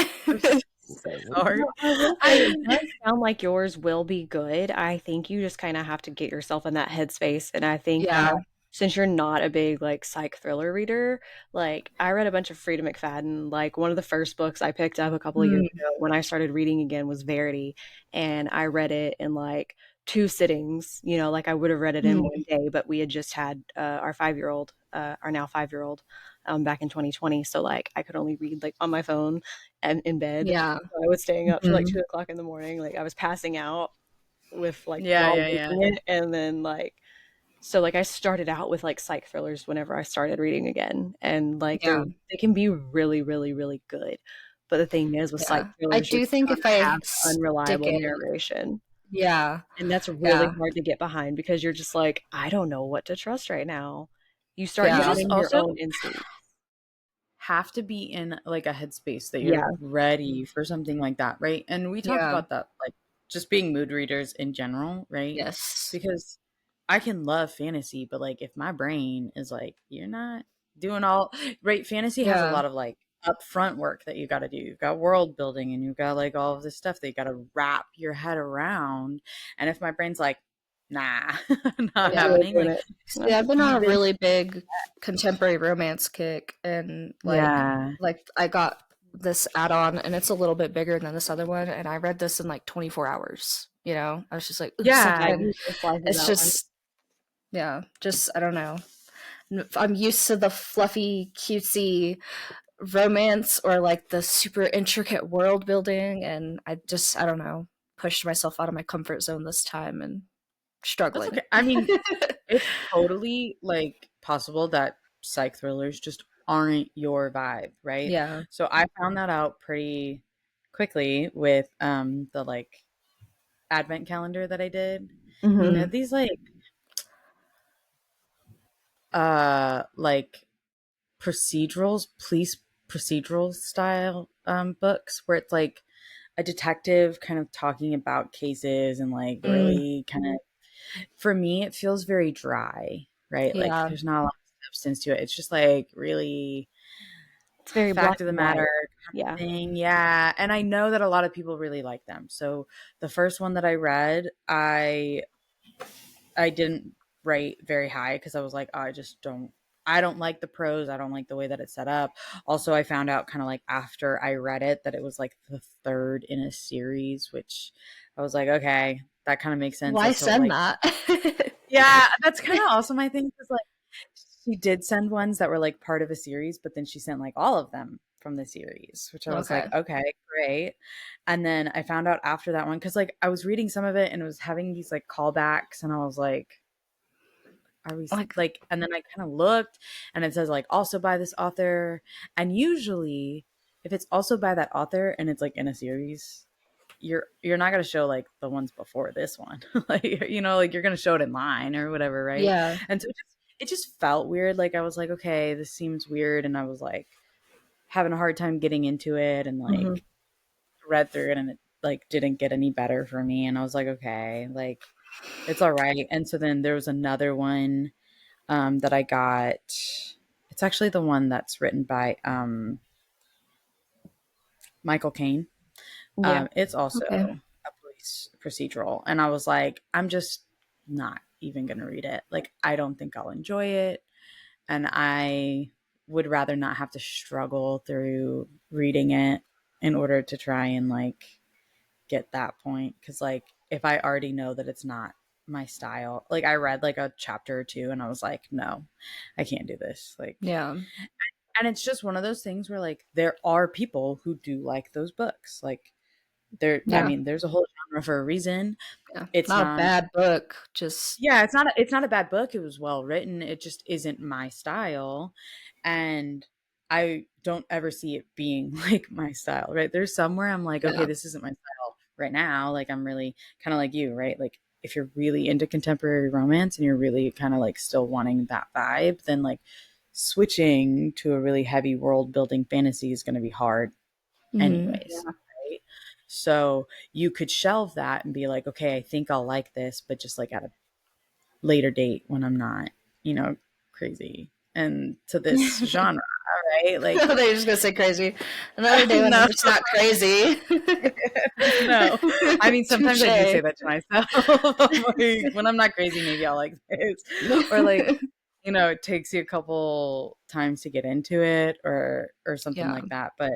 Sorry. Well, I will say it does sound like yours will be good. I think you just kind of have to get yourself in that headspace. And I think Yeah. that since you're not a big like psych thriller reader, like I read a bunch of Frida McFadden. Like one of the first books I picked up a couple of years Mm, ago when I started reading again was Verity. And I read it in like 2 sittings, you know, like I would have read it in mm, one day, but we had just had our 5 year old, our now 5 year old, back in 2020. So like I could only read like on my phone and in bed. yeah. I was staying up till like Mhm. 2 o'clock in the morning. Like I was passing out with like Yeah, while yeah, yeah. reading it. And then like so like I started out with like psych thrillers whenever I started reading again. And like Yeah. they can be really, really, really good. But the thing is with psych Yeah. I thrillers, you're do think if gonna I have stick unreliable in, narration. yeah. And that's really Yeah. hard to get behind because you're just like, I don't know what to trust right now. You start You Yeah. just doubting your also own instincts. have to be in like a headspace that you're Yeah. ready for something like that, right? And we talked Yeah. about that, like just being mood readers in general, right? Yes. Because I can love fantasy, but like if my brain is like, you're not doing all right, fantasy has a Yeah. lot of like upfront work that you got to do. You've got world building and you've got like all of this stuff that you got to wrap your head around. And if my brain's like, nah, not Not Yeah. really happening, doing like it. See, Nope. I've been on a even really big contemporary romance kick, and yeah. like I got this add-on, and it's a little bit bigger than this other one, and I read this in like 24 hours. You know, I was just like, ooh, suck Yeah, it Yeah. in. you just slice of It's that one. just, yeah, just I don't know. I'm used to the fluffy, cutesy romance or like the super intricate world building, and I don't know, pushed myself out of my comfort zone this time and That's struggling. okay. I mean, it's totally like possible that psych thrillers just aren't your vibe, right? Yeah. So I found that out pretty quickly with the like advent calendar that I did. And Mhm. Mm, these like procedurals, police procedural style books where it's like a detective kind of talking about cases and like mm, really kind of for me it feels very dry, right? Like yeah. there's not a lot of substance to it. It's just like really It's very black fact of the and white. matter Yeah. thing. Yeah. And I know that a lot of people really like them. So the first one that I read, I didn't rate very high because I was like, oh, I don't like the prose. I don't like the way that it's set up. Also, I found out kind of like after I read it that it was like the third in a series, which I was like, okay, that kind of makes sense Why as to send like, that? yeah, that's kind of also my thing. Because like she did send ones that were like part of a series, but then she sent like all of them from the series, which I was like, Okay. okay, great. And then I found out after that one because like I was reading some of it and it was having these like callbacks, and I was like, are we Like, like, and then I kind of looked and it says like also by this author. And usually if it's also by that author and it's like in a series, you're not going to show like the ones before this one. Like, you know, like you're going to show it in line or whatever, right? yeah. And so it just felt weird. Like I was like, okay, this seems weird. And I was like having a hard time getting into it and Hmm. like read through it and it like didn't get any better for me. And I was like, okay, like it's all right. And so then there was another one that I got. It's actually the one that's written by Michael Caine. Yeah. It's also Okay. a procedural, and I was like, I'm just not even gonna read it. Like, I don't think I'll enjoy it, and I would rather not have to struggle through reading it in order to try and like get that point. Because like if I already know that it's not my style, like I read like a chapter or two and I was like, no, I can't do this. Like, Yeah. and it's just one of those things where like there are people who do like those books. Like there, I Yeah. mean, there's a whole genre for a reason. Yeah. It's not a not bad book. Just yeah, it's not a bad book. It was well written. It just isn't my style. And I don't ever see it being like my style, right? There's somewhere I'm like, okay, yeah. this isn't my style right now. Like I'm really kind of like you, right? Like if you're really into contemporary romance and you're really kind of like still wanting that vibe, then like switching to a really heavy world building fantasy is going to be hard anyways. Right? So you could shelve that and be like, okay, I think I'll like this, but just like at a later date when I'm not, you know, crazy and to this genre, right? Like, They're just gonna say crazy. Another day when no, I'm just not crazy. no. I mean, sometimes I do say Touche. that to myself. I'm like, when I'm not crazy, maybe I'll like this. Or like, you know, it takes you a couple times to get into it or something Yeah. like that. But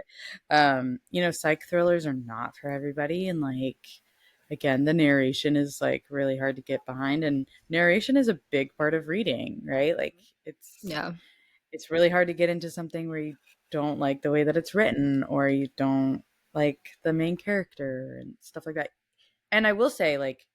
you know, psych thrillers are not for everybody. And like again, the narration is like really hard to get behind. And narration is a big part of reading, right? Like Yeah. it's really hard to get into something where you don't like the way that it's written or you don't like the main character and stuff like that. And I will say, like,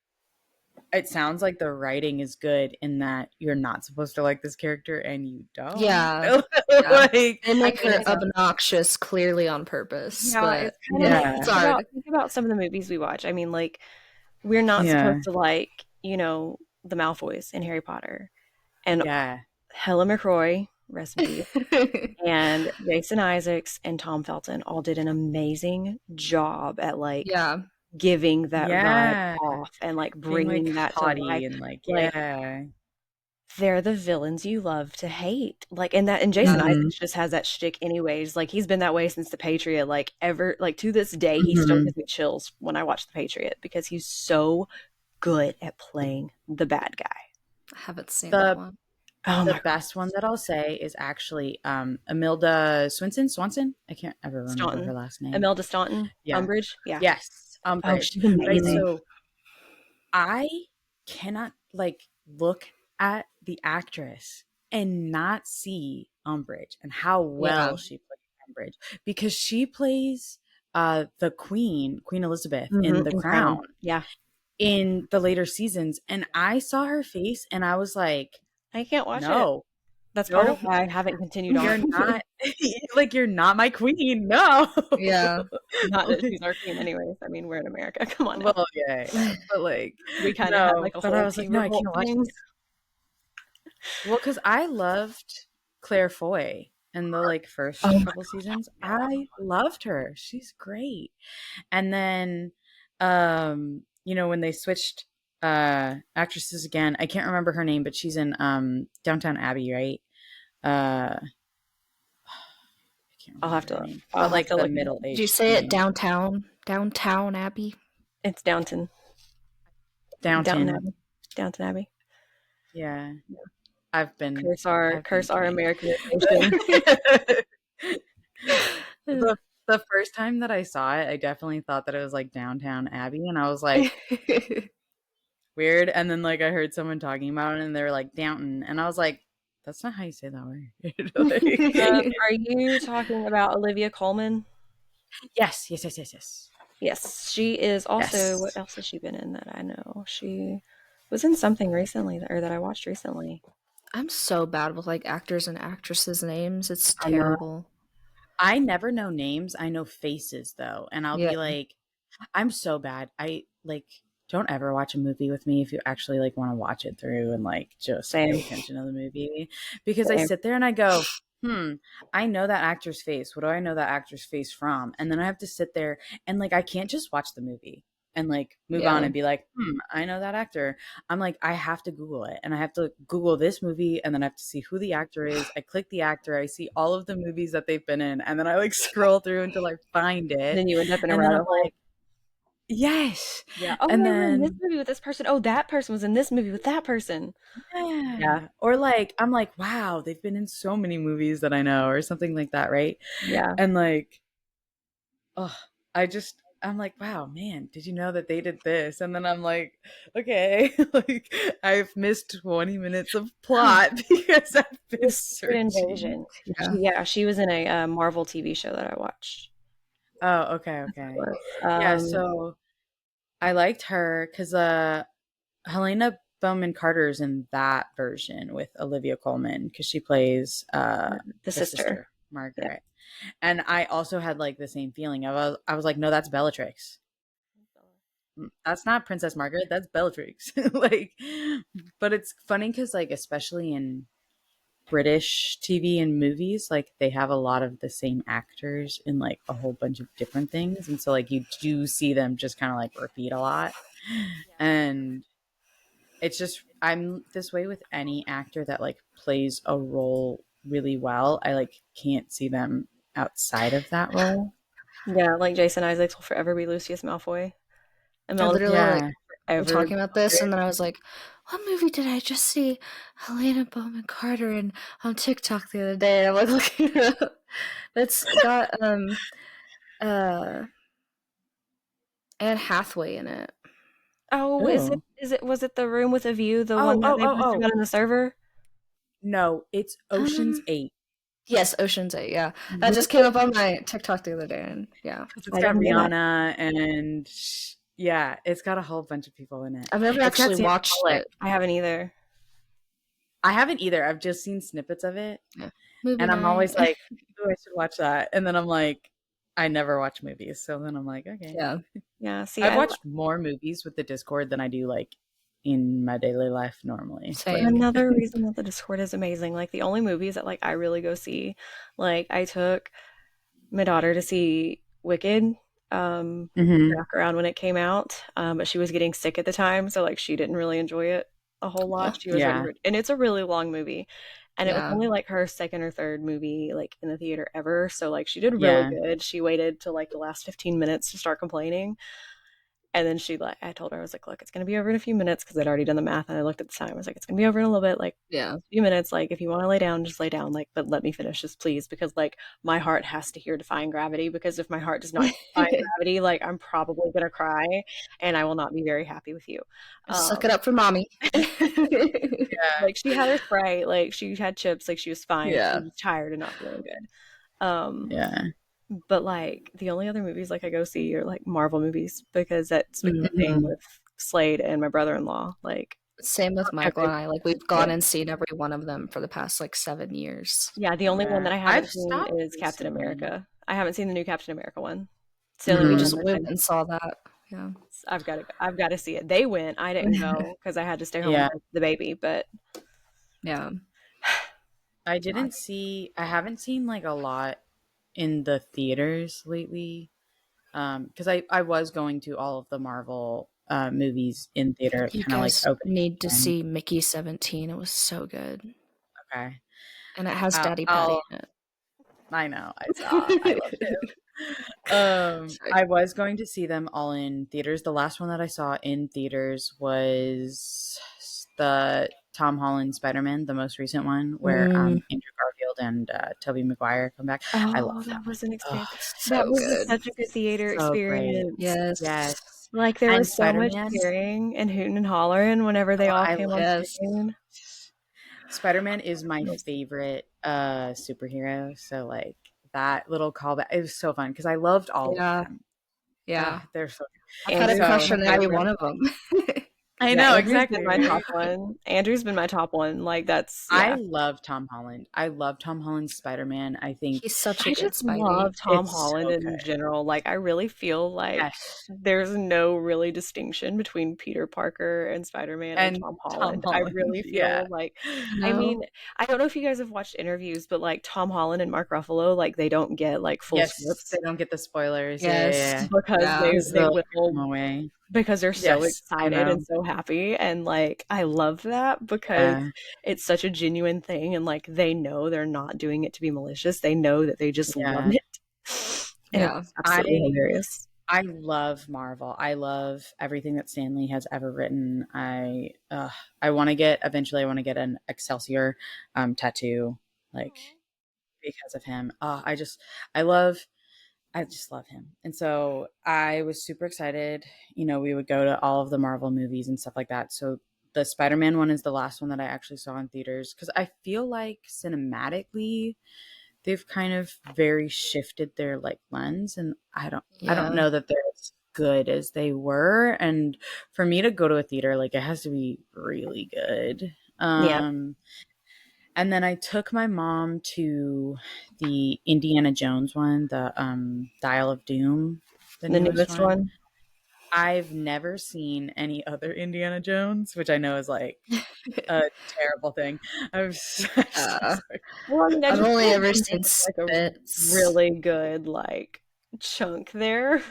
it sounds like the writing is good in that you're not supposed to like this character and you don't. Yeah. Like, They make I mean, her obnoxious clearly on purpose. yeah, But it's kind of Yeah. it's hard. think about some of the movies we watch. I mean, like we're not Yeah. supposed to like, you know, the Malfoys in Harry Potter. And Yeah. Helen McCroy, rest in peace, and Jason Isaacs and Tom Felton all did an amazing job at like Yeah. giving that Yeah. vibe off and like Being like bringing that to haughty life. and like, Like yeah. they're the villains you love to hate. Like and Jason Isaacs just has that shtick anyways. Like he's been that way since The Patriot. Like ever like to this day, he still gives me chills when I watch The Patriot because he's so good at playing the bad guy. I haven't seen The that one. Oh the my best one that I'll say is actually Imelda Swanson. I can't ever remember Staunton. her last name. Imelda Staunton, Yeah. Umbridge. Yeah. Yes, Oh, Umbridge. she's Right. amazing. So I cannot like look at the actress and not see Umbridge and how well she plays Umbridge because she plays the Queen Elizabeth in The Crown Yeah. in the later seasons, and I saw her face and I was like, I can't watch it. no, That's part of no, why I haven't continued on. you're not like you're not my queen. No. Yeah. Not that she's our queen anyways. I mean, we're in America. Come on now. Well, yeah, but like We kind of had like a but whole I was like, team no, I revolt can't watch thing. this. Well, because I loved Claire Foy in the like first couple seasons. I loved her. She's great. And then you know, when they switched actresses again, I can't remember her name, but she's in Downtown Abbey, right? I can't remember I'll have to. her name. I'll But have like to the look. middle age. Did you say it downtown? Downtown Abbey? It's Downton. Downton. Abbey. Downton Abbey. Yeah. I've been Curse our kidding. Americanization. The first time that I saw it, I definitely thought that it was like Downtown Abbey, and I was like, weird. And then like I heard someone talking about it, and they were like Downton, and I was like, that's not how you say that word. Like, Are you talking about Olivia Colman? yes. Yes, she is also. Yes. What else has she been in that I know? She was in something recently, or that I watched recently. I'm so bad with like actors and actresses' names. It's terrible. I never know names. I know faces though, and I'll be like, I'm so bad. I like don't ever watch a movie with me if you actually like want to watch it through and like just pay attention to the movie, because I sit there and I go, I know that actor's face. What do I know that actor's face from? And then I have to sit there and like I can't just watch the movie and like move on and be like, I know that actor. I'm like, I have to Google it, and I have to Google this movie, and then I have to see who the actor is. I click the actor, I see all of the movies that they've been in, and then I like scroll through until I find it. Then you end up in a and then rabbit I'm hole. like, Yes. Yeah. Oh, And they were in this then movie with this person. Oh, that person was in this movie with that person. Yeah. yeah. Or like I'm like, wow, they've been in so many movies that I know or something like that, right? Yeah. And like, oh, I'm like, wow, man, did you know that they did this? And then I'm like, okay, like I've missed 20 minutes of plot because I've It been was Secret searching. Invasion. Yeah. She was in a Marvel TV show that I watched. Oh, okay, That's what okay. it Yeah, was. so I liked her because Helena Bowman Carter's in that version with Olivia Colman because she plays The the sister. sister, Yeah. Margaret. And I also had like the same feeling. I was like, no, that's Bellatrix. That's not Princess Margaret, that's Bellatrix. Like, but it's funny because like especially in British TV and movies, like they have a lot of the same actors in like a whole bunch of different things. And so like you do see them just kind of like repeat a lot. And it's just I'm this way with any actor that like plays a role really well. I like can't see them outside of that role. Yeah, like Jason Isaacs will forever be Lucius Malfoy. I Imelda literally like Yeah. we're forever talking be about this, and Margaret. then I was like, "What movie did I just see Helena Bowman Carter in on TikTok the other day?" And I'm like looking it up. It's got uh Anne Hathaway in it. Oh, Oh. was it The Room with a View, the Oh, one that oh, they oh, posted oh. about in the server? No, it's Ocean's Um, 8. yes, Ocean's 8. Yeah, that just came Because up on my TikTok the other day, and yeah, it's I got didn't know that. Rihanna and yeah, it's got a whole bunch of people in it. I've never It's got actually Sandra watched Bullock. it. I haven't either. I haven't either. I've just seen snippets of it, Yeah. Movie and I'm night. always like, "Oh, I should watch that." And then I'm like, I never watch movies, so then I'm like, okay. Yeah, Yeah, see, I've watched more movies with the Discord than I do like in my daily life normally. Like, same. another reason that the Discord is amazing. Like the only movies that like I really go see, like I took my daughter to see Wicked mhm. back around when it came out, but she was getting sick at the time, so like she didn't really enjoy it a whole lot. Oh, She was ready Yeah, for it, and it's a really long movie, and it was yeah. only like her second or third movie like in the theater ever. So like she did really yeah, good. She waited till like the last 15 minutes to start complaining. And then I told her, I was like, look, it's going to be over in a few minutes because I'd already done the math and I looked at the time. I was like, it's going to be over in a little bit, like Yeah. a few minutes. Like, if you want to lay down, just lay down. Like, but let me finish this, please, because like my heart has to hear Defying Gravity. Because if my heart does not hear Defying Gravity, like I'm probably going to cry and I will not be very happy with you. Suck it up for mommy. yeah, Like, she had her Sprite, like, she had chips, like, she was fine. She Yeah. was tired and not feeling good. yeah. But like the only other movies like I go see are like Marvel movies because that's been the thing Mhm. with Slade and my brother-in-law. Like Same with Michael and every I. Like we've gone and seen every one of them for the past like 7 years. yeah, the only one Yeah. that I I've haven't seen stopped is Captain recently. America. I haven't seen the new Captain America one. It's the only We one Mhm. just that went and saw that. Yeah. I've got to see it. They went. I didn't go because I had to stay home Yeah. with the baby. But Yeah. I haven't seen like a lot in the theaters lately. Because I was going to all of the Marvel movies in theater, You kind of like guys opening need to weekend. see Mickey 17. It was so good. Okay. And it has Daddy Patty I'll in it. I know, I saw. I loved him. Sorry. I was going to see them all in theaters. The last one that I saw in theaters was the Tom Holland Spider-Man, the most recent one, where Mm, Andrew Garfield and Tobey Maguire come back. I oh, love that that one. was an Oh, experience. That so was good. such a good theater so great. experience. Yes. Yes. Like there And was so much Spider-Man. cheering and hooting and hollering whenever they Oh, all I came love on Yes. screen. Spider-Man is my favorite superhero. So like that little callback, it was so fun because I loved all of Yeah. them. Yeah. They're so I've had a Andrew's been crush so my on I every favorite. one of them. I Yeah, know Andrew's been exactly, my right? top one. Andrew's been my top one. Like that's I yeah. love Tom Holland. I love Tom Holland's Spider-Man. I think He's such a I good just Spidey. love Tom it's Holland so in good. general. Like I really feel like Yes. there's no really distinction between Peter Parker and Spider-Man and And Tom Tom Holland. I Holland, really yeah. feel like I No. mean, I don't know if you guys have watched interviews, but like Tom Holland and Mark Ruffalo, like they don't get like full Yes, they scripts don't get the spoilers. Yeah, yeah, Yes. yeah. because Yeah. Because they they'll give will them away. because they're so Yes, I excited know. and so happy and like I love that because Yeah, it's such a genuine thing and like they know they're not doing it to be malicious. They know that they just love yeah. it. And Yeah. it's absolutely I hilarious. I love Marvel. I love everything that Stan Lee has ever written. I want to get eventually. I want to get an Excelsior tattoo, like because of him. I love I just love him. And so I was super excited. You know, we would go to all of the Marvel movies and stuff like that. So the Spider-Man one is the last one that I actually saw in theaters because I feel like cinematically they've kind of very shifted their like lens, and I don't Yeah. know that they're as good as they were. And for me to go to a theater, like it has to be really good. Yeah, And then I took my mom to the Indiana Jones one, the Dial of Doom, the the newest newest one. one. I've never seen any other Indiana Jones, which I know is like a terrible thing. I'm so uh, sorry. Well, I mean, I I've just only feel like ever they seen made like a Spits. really good like chunk there.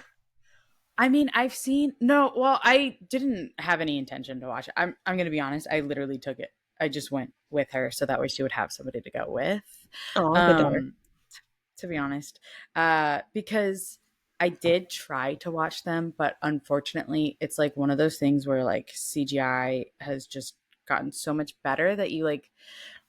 I mean, I've seen no. Well, I didn't have any intention to watch it. I'm gonna be honest. I literally took it. I just went with her so that way she would have somebody to go with. Oh, good daughter. Um, to be honest, because I did try to watch them, but unfortunately, it's like one of those things where like CGI has just gotten so much better that you like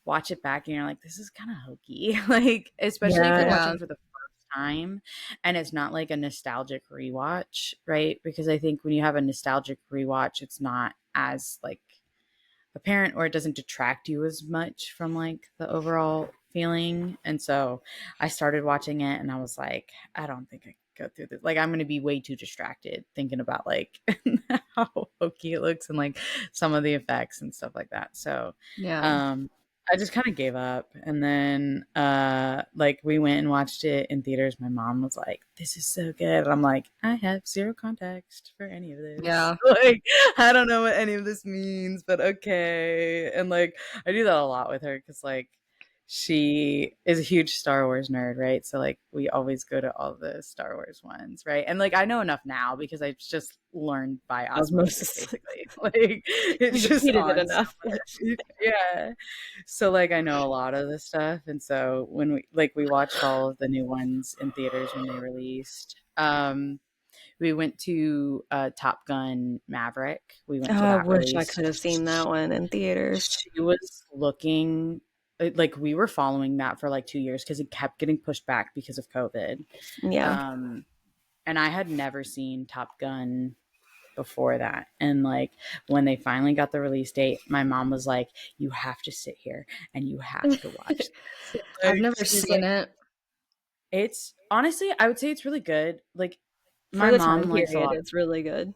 watch it back and you're like, this is kind of hokey. Like, especially if you're Yeah, watching Yeah. for the first time and it's not like a nostalgic rewatch, right? Because I think when you have a nostalgic rewatch, it's not as like apparent or it doesn't detract you as much from like the overall feeling. And so I started watching it and I was like, I don't think I could go through this. Like I'm going to be way too distracted thinking about like how hokey it looks and like some of the effects and stuff like that. So Yeah. um I just kind of gave up. And then like we went and watched it in theaters. My mom was like, this is so good. And I'm like, I have zero context for any of this. Yeah. Like I don't know what any of this means, but okay. And like I do that a lot with her because like she is a huge Star Wars nerd, right? So like we always go to all the Star Wars ones, right? And like I know enough now because I just learned by osmosis osmosis. basically. Like You it's just repeated it on so enough. much. Yeah. So like I know a lot of this stuff. And so when we watched all of the new ones in theaters when they released. We went to Top Gun Maverick. We Oh, went to I that wish I release. could have seen that one in theaters. She was looking like we were following that for like 2 years because it kept getting pushed back because of COVID. Yeah. Um, and I had never seen Top Gun before that. And like when they finally got the release date, my mom was like, "You have to sit here and you have to watch this." I've Like never she's seen like, it. it's honestly, I would say it's really good. Like For my the mom time likes a period, lot. it's really good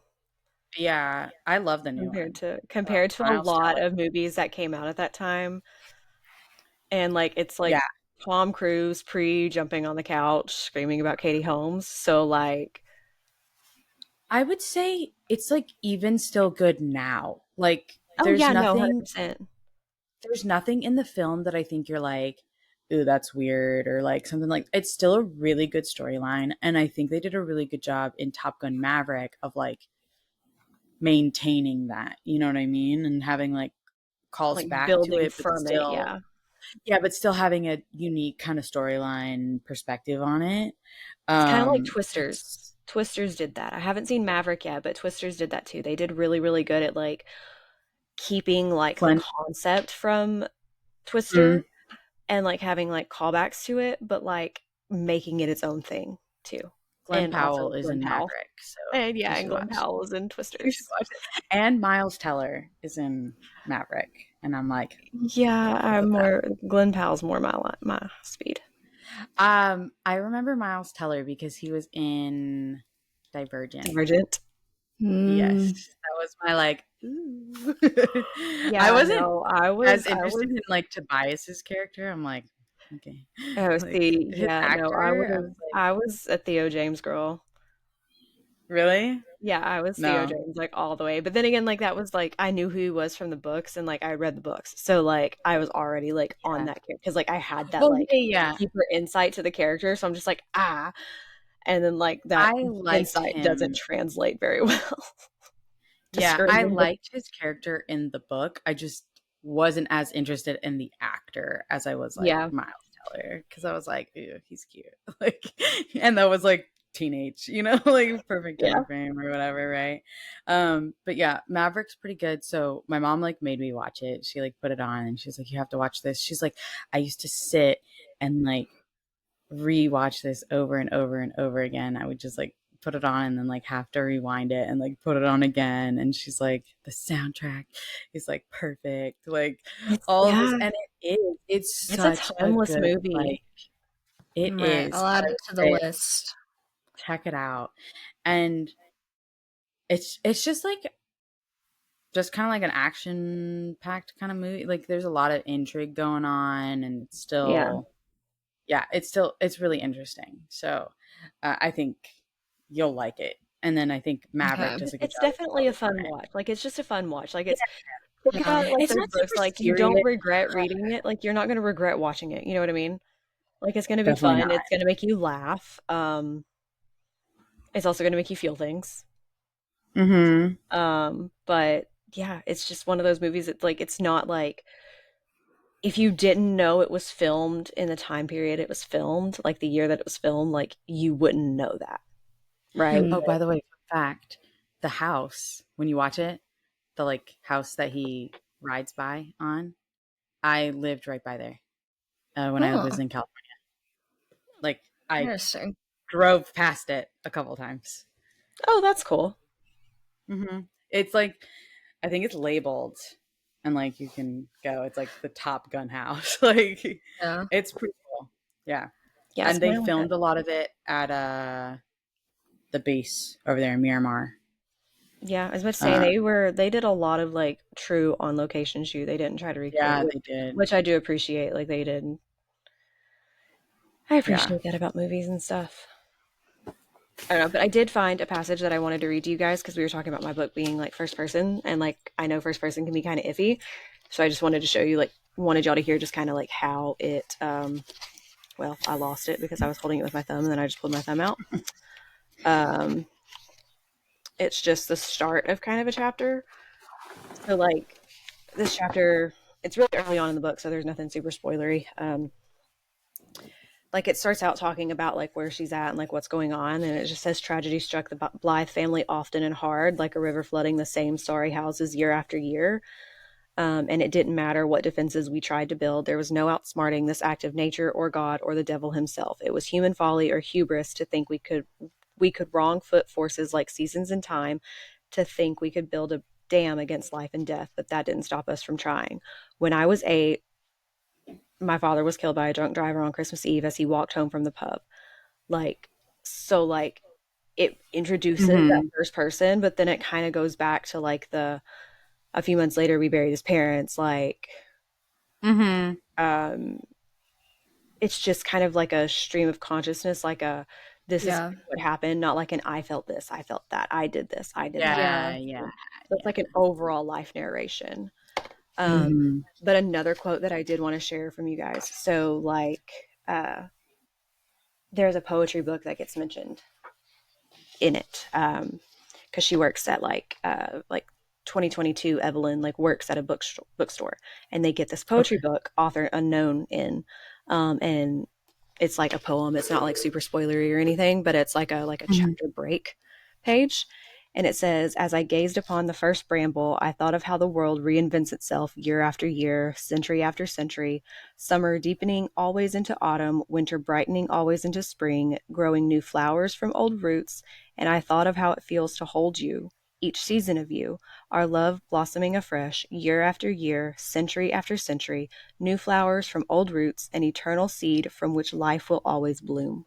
Yeah, I love the new compared one. to compared to a Miles lot Teller. of movies that came out at that time. And like it's Yeah, like Tom Cruise pre jumping on the couch screaming about Katie Holmes. So like, I would say it's like even still good now. Like oh yeah, no, 100%. there's nothing in the film that I think you're like, ooh, that's weird or like something like it's still a really good storyline. And I think they did a really good job in Top Gun Maverick of like maintaining that. You know what I mean? And having like calls Like back to building it, but from it, still yeah. yeah, but still having a unique kind of storyline perspective on it. It's kind of like Twisters. It's Twisters did that. I haven't seen Maverick yet, but Twisters did that too. They did really, really good at like keeping like the Glenn concept from mm, Twister and like having like callbacks to it, but like making it its own thing too. Glenn And also Powell is Glenn in Powell. Maverick, so And yeah, you and should Glenn watch it. Powell was in You should Twisters. watch it. And Miles Teller is in Maverick, and I'm like, Yeah, look I'm at that. more Glenn Powell's more my speed. I remember Miles Teller because he was in Divergent. Divergent. Yes, Mm, that was my like. Ooh. I Yeah, wasn't no, as I was interested in like Tobias's character. I'm like, okay, oh like see, his yeah, no, actor. I was like, I was a Theo James girl. really? Yeah, I was Theo No, James like all the way. But then again, like that was like I knew who he was from the books and like I read the books. So like I was already like on yeah. that character because like I had that Well, like yeah, yeah. deeper insight to the character. So I'm just like, ah. And then like that I liked insight doesn't him. translate very well to Yeah, I screen. liked his character in the book. I just wasn't as interested in the actor as I was like Yeah. Miles Teller because I was like, ew, he's cute. Like, and that was like teenage, you know, like perfect Yeah. time frame or whatever, right? But yeah, Maverick's pretty good. So my mom like made me watch it. She like put it on and she's like, you have to watch this. She's like, I used to sit and like rewatch this over and over and over again. I would just like put it on and then like have to rewind it and like put it on again. And she's like, the soundtrack is like perfect. Like It's all of this. yeah. And it is. It's It's a such a timeless good, movie. like, it Right. is. I'll add it Like, to the list. check it out. And it's just like just kind of like an action packed kind of movie. Like there's a lot of intrigue going on and it's Yeah. still it's really interesting. So I think you'll like it. And then I think Maverick Okay. does a good It's job of definitely a selling fun it. watch. Like it's just a fun watch. Like Yeah, it's think about it like it's those not books. super Like you serious. don't regret reading it. Like you're not going to regret watching it. You know what I mean? Like it's going to be Definitely fun. not. It's going to make you laugh. It's also going to make you feel things. Mm-hmm. But yeah, it's just one of those movies that like it's not like if you didn't know it was filmed in the time period it was filmed, like the year that it was filmed, like you wouldn't know that, right? Oh, Hmm. by the way, fun fact, the house, when you watch it, the like house that he rides by on, I lived right by there when I was Oh, in California. Like I interesting. drove past it a couple times. Oh, that's cool. It's like I think it's labeled, and like you can go. It's like the Top Gun house. Like Yeah. it's pretty cool. Yeah, Yeah, and it's they kind of like filmed a a lot of it at the base over there in Miramar. yeah. I was about to say Uh, they did a lot of like true on location shoot. They didn't try to recreate, yeah, they did. which I do appreciate. Like they did. I Yeah. appreciate that about movies and stuff. I don't know, but I did find a passage that I wanted to read to you guys because we were talking about my book being like first person, and like I know first person can be kind of iffy, so I just wanted to show you like wanted y'all to hear just kind of like how it. Well, I lost it because I was holding it with my thumb, and then I just pulled my thumb out. Um, it's just the start of kind of a chapter. So like this chapter, it's really early on in the book, so there's nothing super spoilery. Like it starts out talking about like where she's at and like what's going on, and it just says tragedy struck the Blythe family often and hard, like a river flooding the same starry houses year after year. And it didn't matter what defenses we tried to build. There was no outsmarting this act of nature or God or the devil himself. It was human folly or hubris to think we could wrong foot forces like seasons in time, to think we could build a dam against life and death, but that didn't stop us from trying. When I was 8, my father was killed by a drunk driver on Christmas Eve as he walked home from the pub. Like, so like it introduces that Mm-hmm. first person, but then it kind of goes back to like the a few months later we buried his parents. Like, Mm-hmm. um, it's just kind of like a stream of consciousness, like a this is Yeah. what happened, not like an I felt this, I felt that, I did this, I did that. Yeah. Yeah. Yeah. So it's like an overall life narration. Um, Mm-hmm. but another quote that I did want to share from you guys. So like there's a poetry book that gets mentioned in it. Because she works at like 2022 Evelyn like works at a bookstore, and they get this poetry Okay. book, author unknown, in and it's like a poem. It's not like super spoilery or anything, but it's like a Mm-hmm. chapter break page. And it says, as I gazed upon the first bramble, I thought of how the world reinvents itself year after year, century after century, summer deepening always into autumn, winter brightening always into spring, growing new flowers from old roots. And I thought of how it feels to hold you, each season of you, our love blossoming afresh, year after year, century after century, new flowers from old roots, an eternal seed from which life will always bloom.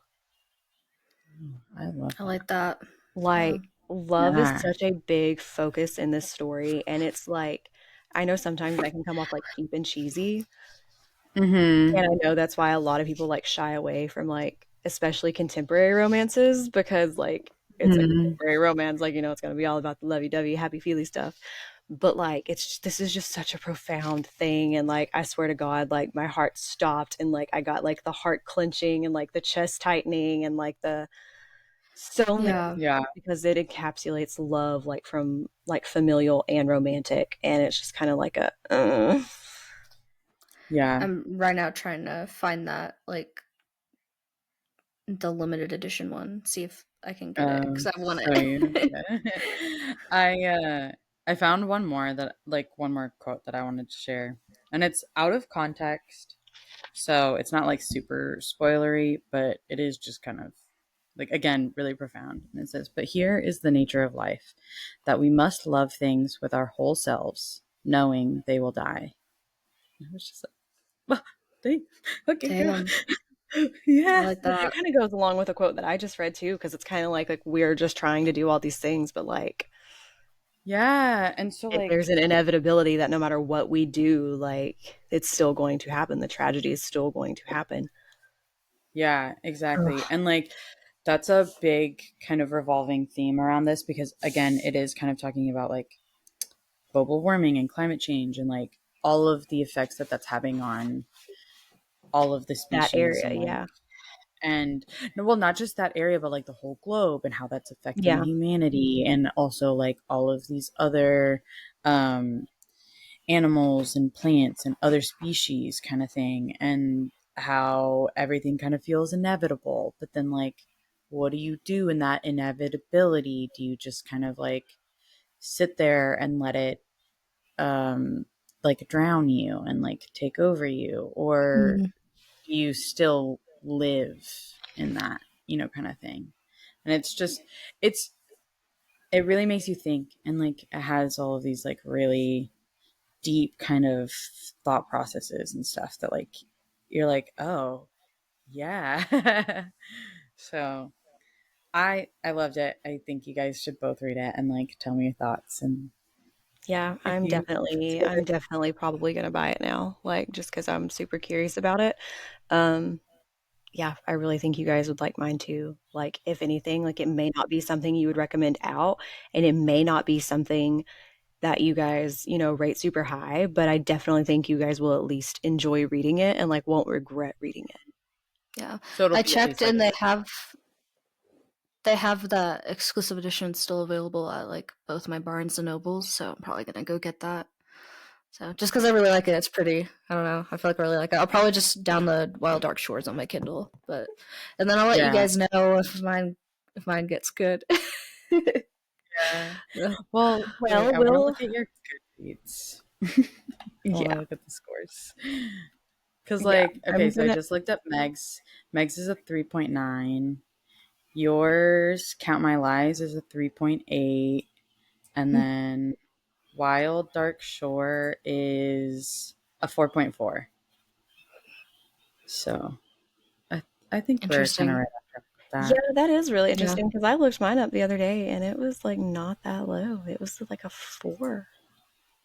I love I that. like that. Yeah. Like, love is Yeah. such a big focus in this story. And it's like, I know sometimes that can come off like cheap and cheesy. Mm-hmm. And I know that's why a lot of people like shy away from like, especially contemporary romances, because like it's a Mm-hmm. contemporary romance, like, it's going to be all about the lovey dovey, happy feely stuff. But like, this is just such a profound thing. And like, I swear to God, like my heart stopped and like I got like the heart clenching and like the chest tightening and like the so many Yeah. Yeah. because it encapsulates love like from like familial and romantic, and it's just kind of like a Yeah. I'm right now trying to find that like the limited edition one. See if I can get it because I want So it. I found one more one more quote that I wanted to share, and it's out of context, so it's not like super spoilery, but it is just kind of like again really profound. And it says, "But here is the nature of life, that we must love things with our whole selves, knowing they will die." And I was just like, "Well, thanks. Okay, girl." Damn, I Yeah. like That that. kind of goes along with a quote that I just read too, because it's kind of like we're just trying to do all these things, but like Yeah. And so there's like an inevitability that no matter what we do, like it's still going to happen. The tragedy is still going to happen. yeah, exactly. Ugh. And like that's a big kind of revolving theme around this because again, it is kind of talking about like global warming and climate change and like all of the effects that that's having on all of the That species area, and like yeah. and no, well not just that area but like the whole globe and how that's affecting Yeah. humanity and also like all of these other um animals and plants and other species kind of thing and how everything kind of feels inevitable but then like what do you do in that inevitability? Do you just kind of like sit there and let it um like drown you and like take over you, or Mm, do you still live in that, kind of thing? And it's just it's it really makes you think, and like it has all of these like really deep kind of thought processes and stuff that like you're like, oh yeah. So I loved it. I think you guys should both read it and like tell me your thoughts, and Yeah, if you I'm definitely probably gonna buy it now, like just because I'm super curious about it. Um, yeah, I really think you guys would like mine too. Like, if anything, like it may not be something you would recommend out, and it may not be something that you guys, rate super high, but I definitely think you guys will at least enjoy reading it and like won't regret reading it. yeah, so it'll I be at checked least like and a good. they have the exclusive edition still available at like both my Barnes and Nobles, so I'm probably gonna go get that. So just because I really like it, it's pretty. I don't know. I feel like I really like it. I'll probably just download Wild Dark Shores on my Kindle, but and then I'll let you Yeah. guys know if mine gets good. Yeah. Yeah. Well, wait, Well, I want to we'll look at your Goodreads. I want to yeah. look at the scores. Because, Yeah, like, okay, I'm so I gonna just looked up Meg's. Meg's is a 3.9. Yours, Count My Lies, is a 3.8. And then Wild Dark Shore is a 4.4. So I think we're kind of Interesting. right after Yeah, that. that is really Yeah. interesting because I looked mine up the other day and it was like not that low. It was like a 4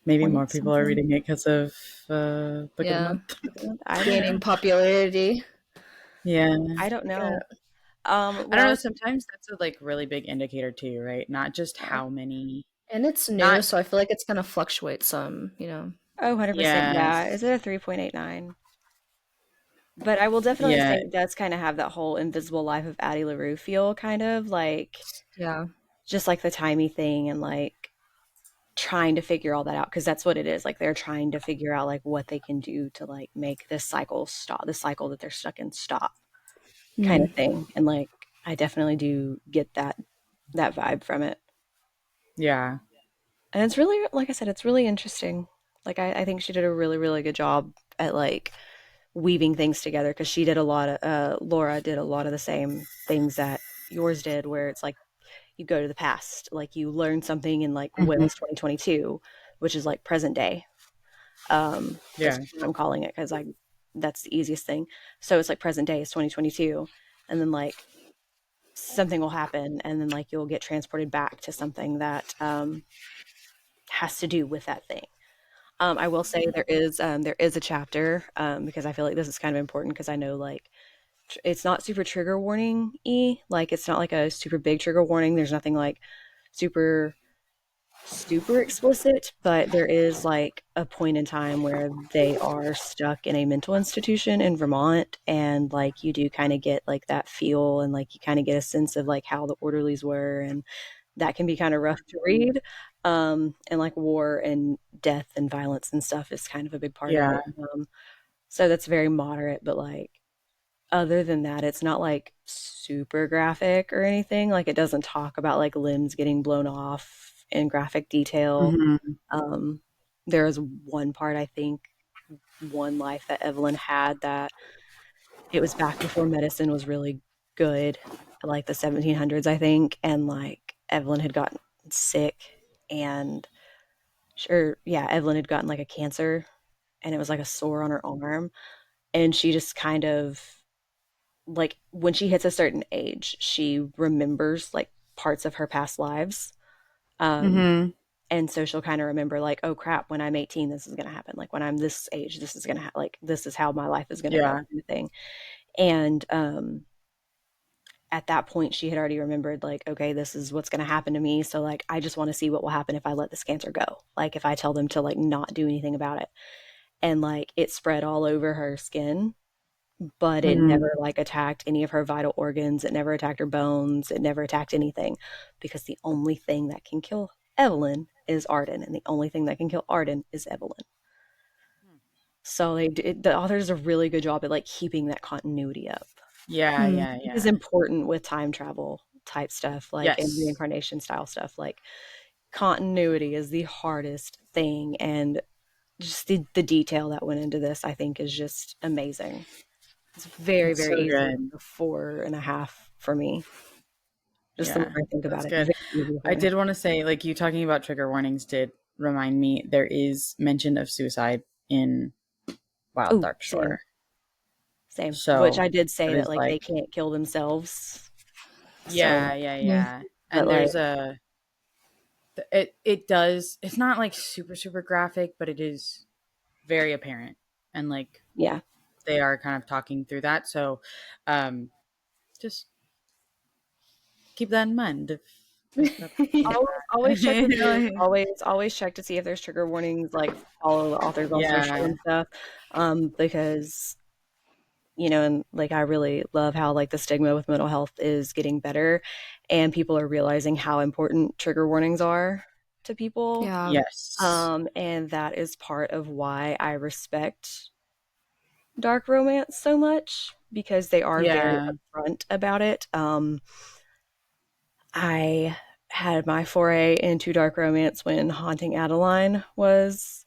Maybe more point people are something. reading it because of Book of the Yeah. Month. I don't Gaining know. popularity. Yeah. I don't Yeah. know. I don't know. Well, Sometimes that's a like really big indicator too, right? Not just Yeah. how many, And it's new, not so I feel like it's gonna fluctuate some. oh, 100%. Yeah. Is yes, it a 3.89? But I will definitely say yeah, it does kind of have that whole invisible life of Addie LaRue feel, kind of like Yeah. just like the timey thing and like trying to figure all that out because that's what it is. Like they're trying to figure out like what they can do to like make this cycle stop, the cycle that they're stuck in stop, kind of Mm. thing. And like I definitely do get that vibe from it. yeah, And it's really, like I said, it's really interesting. Like I think she did a really, really good job at like weaving things together because she did a lot of Laura did a lot of the same things that yours did, where it's like you go to the past, like you learn something in like hmm Wales 2022, which is like present day. Is yeah, what I'm calling it because I that's the easiest thing. So it's like present day is 2022, and then like something will happen, and then like you'll get transported back to something that has to do with that thing. I will say there is a chapter because I feel like this is kind of important because I know like it's not super trigger warning y, like it's not like a super big trigger warning. There's nothing like super super explicit, but there is like a point in time where they are stuck in a mental institution in Vermont, and like you do kind of get like that feel, and like you kind of get a sense of like how the orderlies were, and that can be kind of rough to read. And like war and death and violence and stuff is kind of a big part of yeah, it. So that's very moderate, but like other than that, it's not like super graphic or anything. Like it doesn't talk about like limbs getting blown off in graphic detail. Hmm. Um, there is one part, I think, one life that Evelyn had that it was back before medicine was really good, like the 1700s, I think, and like Evelyn had gotten sick and sure, yeah, Evelyn had gotten like a cancer and it was like a sore on her arm and she just kind of like when she hits a certain age, she remembers like parts of her past lives. Um, Hmm. and so she'll kind of remember like, oh crap, when I'm 18, this is going to happen. Like when I'm this age, this is going to like, this is how my life is going to go Yeah. kind of thing. And, at that point she had already remembered like, okay, this is what's going to happen to me. So like, I just want to see what will happen if I let this cancer go. Like if I tell them to like not do anything about it. And like it spread all over her skin, but it Hmm. never like attacked any of her vital organs. It never attacked her bones. It never attacked anything because the only thing that can kill Evelyn is Arden, and the only thing that can kill Arden is Evelyn. So the author does a really good job at like keeping that continuity up. Yeah, Hmm. yeah, It is yeah. important with time travel type stuff, like and Yes. reincarnation style stuff. Like continuity is the hardest thing, and just the detail that went into this, I think, is just amazing. It's very, It's very so easy. good. A 4.5 for me. Just the more Yeah, I think about that's it, good. very easy I 4.5. did want to say, like, you talking about trigger warnings did remind me there is mention of suicide in Wild Oh, Dark same, Shore. same. Which So I did that say that is like they like, can't kill themselves. So, yeah, yeah, Yeah. yeah. but And like, there's a it does, it's not like super super graphic, but it is very apparent, and like yeah. they are kind of talking through that. So um just keep that in mind if that's something Always check that reviews. like, Always check to see if there's trigger warnings. Like follow the authors on social yeah. and stuff, because and like I really love how like the stigma with mental health is getting better, and people are realizing how important trigger warnings are to people. Yeah. Yes. And that is part of why I respect dark romance so much because they are very Yeah. upfront about it. I had my foray into dark romance when Haunting Adeline was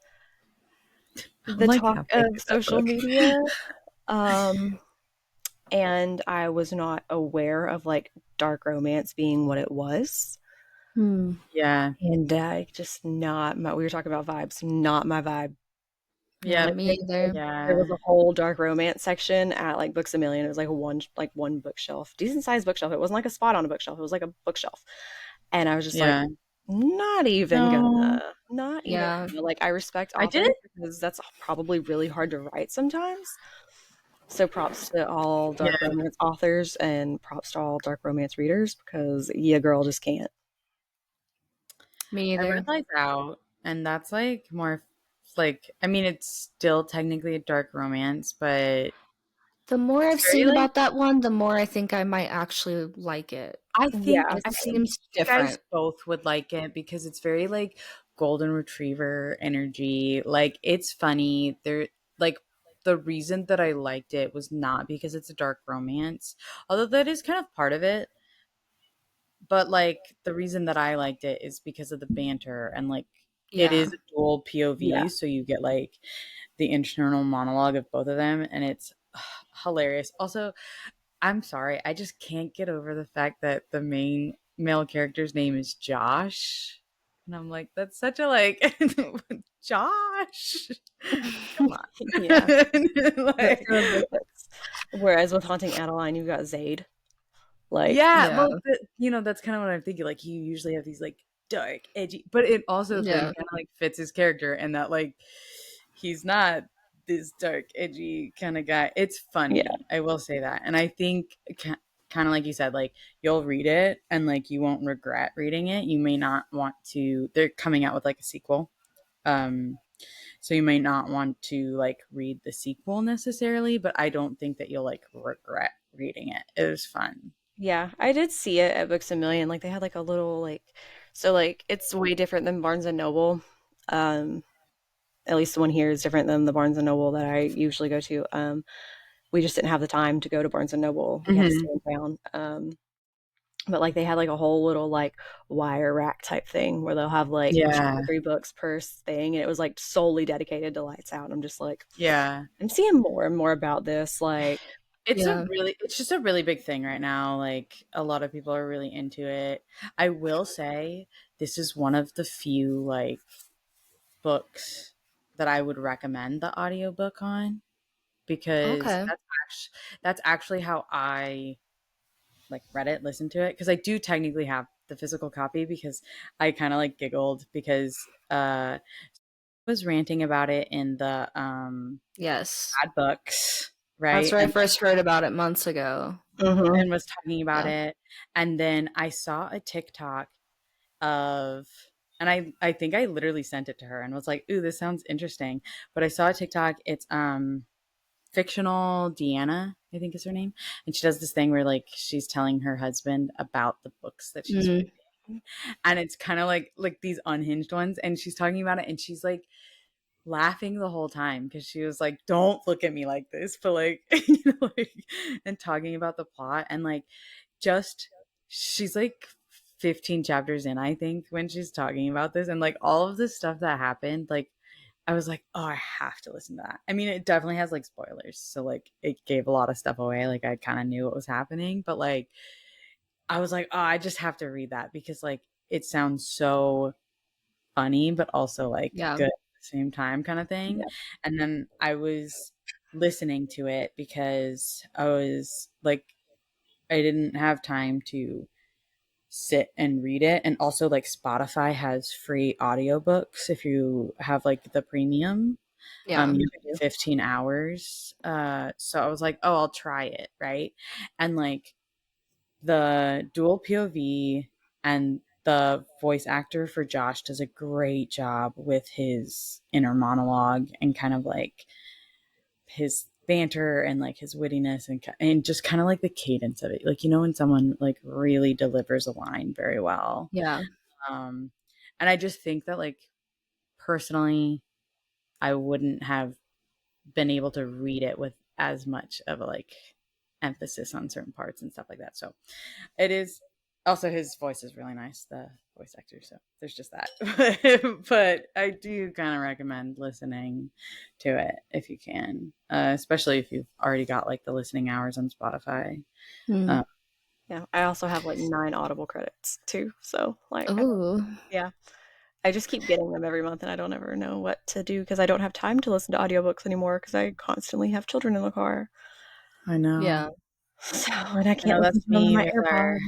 I'm the like talk halfway of through that social book. media. Um, and I was not aware of like dark romance being what it was. Hmm. Yeah. And just not my, we were talking about vibes, not my vibe. Yeah, Yep. Like me either. there Yeah. was a whole dark romance section at like Books a Million. It was like one bookshelf, decent sized bookshelf. It wasn't like a spot on a bookshelf. It was like a bookshelf. And I was just like, Yeah. not even No. gonna, not even Yeah. gonna. Like I respect I authors did. because that's probably really hard to write sometimes. So props to all dark Yeah. romance authors and props to all dark romance readers because yeah, girl just can't. Me I read either. Lights Out, and that's like more like, I mean, it's still technically a dark romance, but The more it's I've very seen like, about that one, the more I think I might actually like it. Yeah, It I think seems you guys different. both would like it because it's very like golden retriever energy. Like it's funny. There like the reason that I liked it was not because it's a dark romance, although that is kind of part of it. But like the reason that I liked it is because of the banter, and like it Yeah. is a dual yeah, POV, so you get like the internal monologue of both of them, and it's hilarious. Also, I'm sorry, I just can't get over the fact that the main male character's name is Josh. And I'm like, that's such a like Josh. Come yeah. on. That Like, kind of benefits. Whereas with Haunting Adeline, you've got Zade. Like, yeah, Yeah. well, that's kind of what I'm thinking. Like, you usually have these like dark, edgy, but it also then Yeah. kind of like fits his character, and that like he's not this dark, edgy kind of guy. It's yeah, funny, I will say that, and I think kind of like you said, like you'll read it and like you won't regret reading it. You may not want to. They're coming out with like a sequel, um, so you may not want to like read the sequel necessarily, but I don't think that you'll like regret reading it. It was fun. yeah. I did see it at Books a Million. Like they had like a little like, so like it's way different than Barnes and Noble. Um, at least the one here is different than the Barnes and Noble that I usually go to. we just didn't have the time to go to Barnes and Noble. We had to stay in town. But like they had like a whole little like wire rack type thing where they'll have like 2 Yeah. or 3 books per thing, and it was like solely dedicated to Lights Out. I'm just like, Yeah. I'm seeing more and more about this. Like, Yeah. It's just a really big thing right now. Like a lot of people are really into it. I will say this is one of the few like books that I would recommend the audiobook on, because Okay. that's actually how I like read it, listened to it, because I do technically have the physical copy, because I kind of like giggled because was ranting about it in the Yes. bad books, That's right? where I And first heard about it months ago. mhm. was talking about Yeah. it, and then I saw a TikTok of, and I think I literally sent it to her and was like, "Ooh, this sounds interesting." But I saw a TikTok. It's fictional Deanna, I think is her name, and she does this thing where like she's telling her husband about the books that she's Mm, reading, and it's kind of like these unhinged ones, and she's talking about it, and she's like laughing the whole time because she was like, "Don't look at me like this," but like, like, and talking about the plot, and like, just she's like 15 chapters in, I think, when she's talking about this, and like all of this stuff that happened, like, I was like, "Oh, I have to listen to that." I mean, it definitely has like spoilers, so like, it gave a lot of stuff away. Like, I kind of knew what was happening, but like, I was like, "Oh, I just have to read that," because like, it sounds so funny, but also like yeah. good at the same time, kind of thing. Yeah. And then I was listening to it because I was like, I didn't have time to sit and read it. And also, like, Spotify has free audiobooks if you have like the premium. Yeah. You get 15 hours. So I was like, oh, I'll try it, right? And like, the dual POV and the voice actor for Josh does a great job with his inner monologue and kind of like his banter and like his wittiness, and just kind of like the cadence of it. Like, when someone like really delivers a line very well. Yeah. Um and I just think that, like, personally, I wouldn't have been able to read it with as much of a like emphasis on certain parts and stuff like that. So it is also, his voice is really nice, the voice actor. So there's just that. But I do kind of recommend listening to it if you can, especially if you've already got like the listening hours on Spotify. Mm. Yeah. I also have like 9 Audible credits too. So like, Oh. yeah. I just keep getting them every month and I don't ever know what to do because I don't have time to listen to audiobooks anymore because I constantly have children in the car. I know. Yeah. So, and I I can't know listen to them on my AirPods.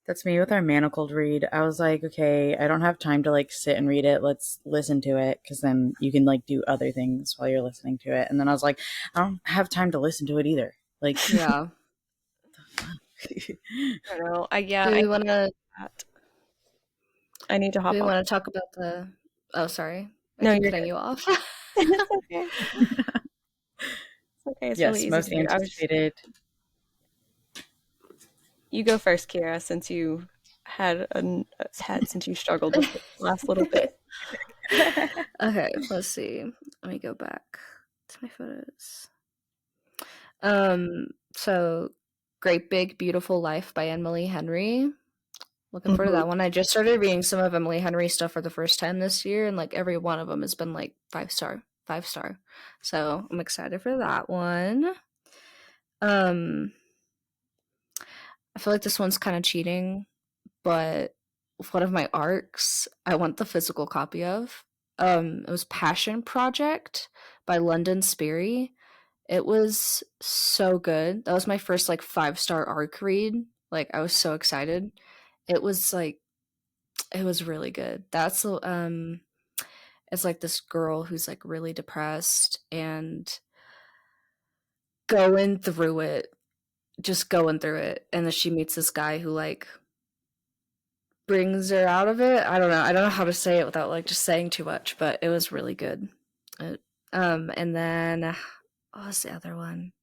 that's me with our manacled read. I was like, okay, I don't have time to like sit and read it. Let's listen to it, because then you can like do other things while you're listening to it. And then I was like, I don't have time to listen to it either. Like, Yeah. I don't know. Yeah, Do I we need want to that. I need to do hop we on. want to talk about the Oh, sorry. I No, keep you're cutting good. you off. It's okay. It's okay. It's really yes, easy most to do. anticipated. You go first, Kiara, since you since you struggled with it the last little bit. Okay, let's see. Let me go back to my photos. So Great Big Beautiful Life by Emily Henry. Looking forward to Mhm. that one. I just started reading some of Emily Henry stuff for the first time this year, and like every one of them has been like 5 star, 5 star. So I'm excited for that one. Um, I feel like this one's kind of cheating, but one of my arcs I want the physical copy of. It was Passion Project by London Sperry. It was so good. That was my first like 5 star arc read. Like I was so excited. It was like it was really good. It's like this girl who's like really depressed and going through it, just going through it, and then she meets this guy who like brings her out of it. I don't know. I don't know how to say it without like just saying too much, but it was really good. It, and then what was the other one?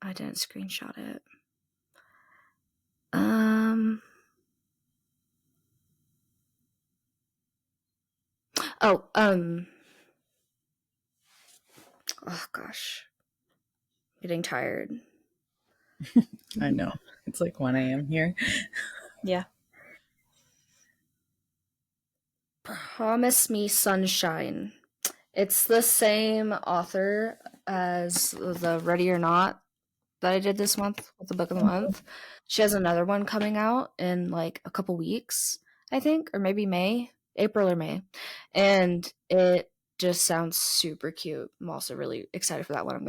I didn't screenshot it. Um. Oh. Oh gosh. getting tired. I know. It's like 1 a.m. here. Yeah. Promise Me Sunshine. It's the same author as the Ready or Not that I did this month with the book of the month. She has another one coming out in like a couple weeks, I think, or maybe May, April or May. And it just sounds super cute. I'm also really excited for that one.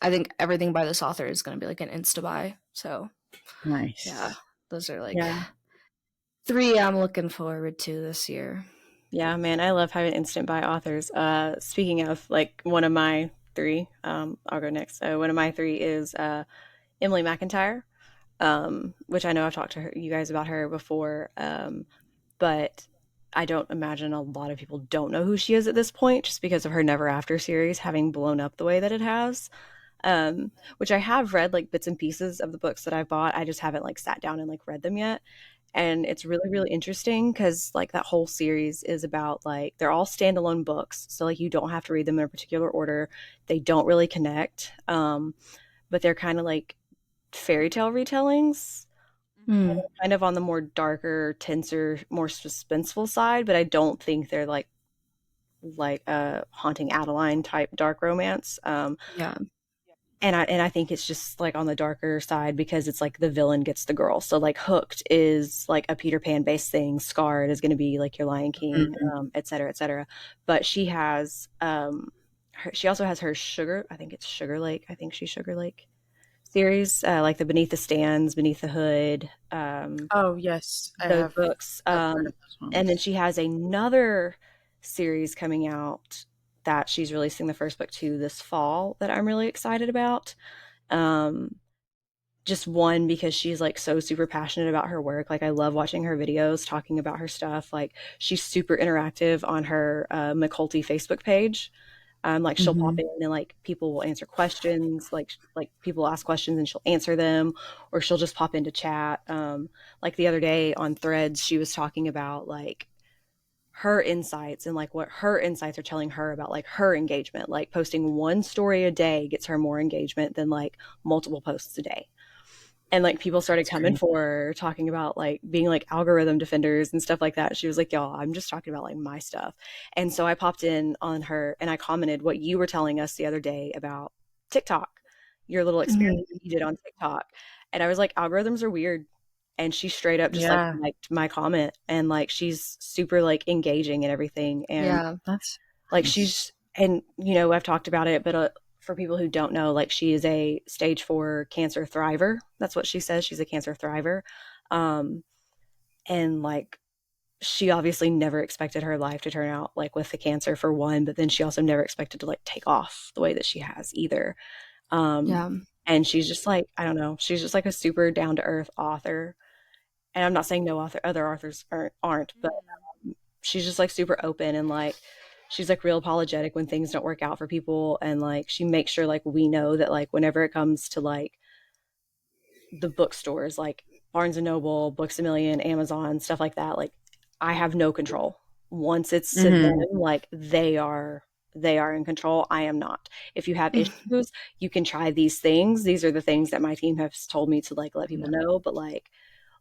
I think everything by this author is gonna be like an insta buy. So Nice. yeah, those are like Yeah. 3 I'm looking forward to this year. Yeah, man, I love having instant buy authors. Speaking of like one of my three, I'll go next. One of my three is Emily McIntyre, which I know I've talked to you guys about her before, but I don't imagine a lot of people don't know who she is at this point, just because of her Never After series having blown up the way that it has. Which I have read like bits and pieces of the books that I've bought. I just haven't like sat down and like read them yet. And it's really, really interesting because like that whole series is about like they're all standalone books. So like you don't have to read them in a particular order. They don't really connect. But they're kind of like fairy tale retellings, kind of on the more darker, tenser, more suspenseful side, but I don't think they're like a Haunting Adeline type dark romance. Yeah. And I think it's just like on the darker side because it's like the villain gets the girl. So like Hooked is like a Peter Pan based thing. Scarred is going to be like your Lion King, et cetera, et cetera. But she has she also has her Sugar. I think it's Sugar Lake. I think she's Sugar Lake series, like the Beneath the Stands, Beneath the Hood. Oh yes, I Those have. books. I've heard of those ones. And then she has another series coming out that she's releasing the first book to this fall that I'm really excited about. Just one, because she's like so super passionate about her work. Like I love watching her videos talking about her stuff. Like she's super interactive on her McCulty Facebook page. Like she'll pop in and like people will answer questions, like people ask questions and she'll answer them, or she'll just pop into chat. Like the other day on Threads, she was talking about like her insights and like what her insights are telling her about like her engagement. Like posting one story a day gets her more engagement than like multiple posts a day. And like people started coming for her, talking about like being like algorithm defenders and stuff like that. She was like, y'all, I'm just talking about like my stuff. And so I popped in on her and I commented what you were telling us the other day about TikTok, your little experiment you did on TikTok. And I was like, algorithms are weird. And she straight up just like liked my comment, and like she's super like engaging and everything. And Yeah, that's like nice. she's, and you know, I've talked about it, but for people who don't know, like she is a stage 4 cancer thriver. That's what she says. She's a cancer thriver. And like she obviously never expected her life to turn out like with the cancer, for one, but then she also never expected to like take off the way that she has either. yeah. And she's just like, I don't know, she's just like a super down to earth author. And I'm not saying no other authors aren't, but she's just like super open, and like she's like real apologetic when things don't work out for people, and like she makes sure like we know that like whenever it comes to like the bookstores like Barnes and Noble, Books a Million, Amazon, stuff like that, like I have no control. Once it's to them, like they are in control. I am not. If you have issues, you can try these things. These are the things that my team has told me to like let people know, but like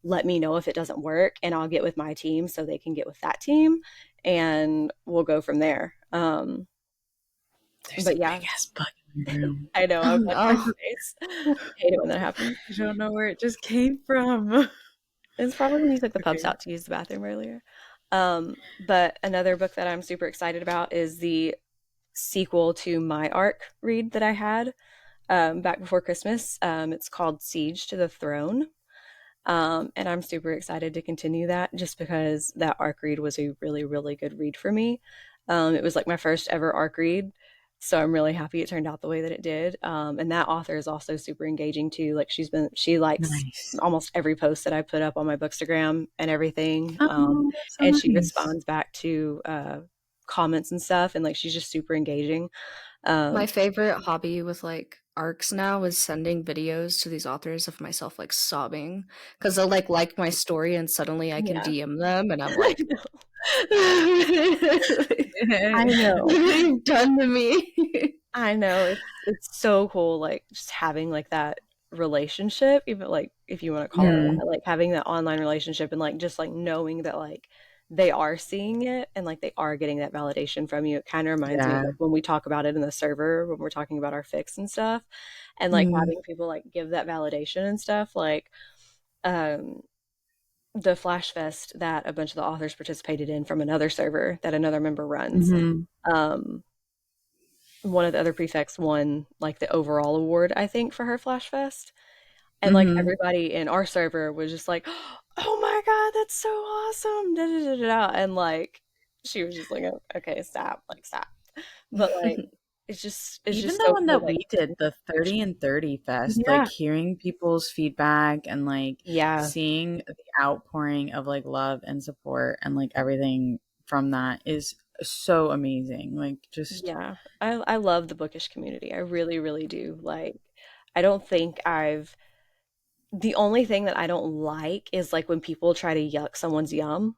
let me know if it doesn't work and I'll get with my team so they can get with that team and we'll go from there. There's but a yeah, big ass bug in the room. I know. I'm like, I hate it when that happens. I don't know where it just came from. It's probably when you took the pups out to use the bathroom earlier. But another book that I'm super excited about is the sequel to my arc read that I had back before Christmas. It's called Siege to the Throne. And I'm super excited to continue that just because that arc read was a really, really good read for me. It was like my first ever arc read. So I'm really happy it turned out the way that it did. And that author is also super engaging too. Like she likes almost every post that I put up on my Bookstagram and everything. And she responds back to comments and stuff. And like, she's just super engaging. My favorite hobby with like arcs now is sending videos to these authors of myself like sobbing because they'll like my story and suddenly I can DM them and I'm like, I know. What have you done to me? I know it's so cool, like just having like that relationship, even like if you want to call it Mm, that, like having that online relationship and like just like knowing that like they are seeing it and like they are getting that validation from you. It kind of reminds me of yeah. like when we talk about it in the server when we're talking about our fix and stuff, and like Mm, having people like give that validation and stuff. Like um the Flash Fest that a bunch of the authors participated in from another server that another member runs. hmm Um, one of the other prefects won like the overall award, I think, for her Flash Fest. And like hmm everybody in our server was just like, "Oh my God, that's so awesome!" Da, da, da, da, da. And like she was just like, "Oh, okay, stop, like stop." But like it's Even just the so one cool, that like we did, the 30 and 30 fest, like yeah, hearing people's feedback and like yeah, seeing the outpouring of like love and support and like everything from that is so amazing. Like just yeah. I love the bookish community. I really, really do. Like I don't think I've the only thing that I don't like is like when people try to yuck someone's yum.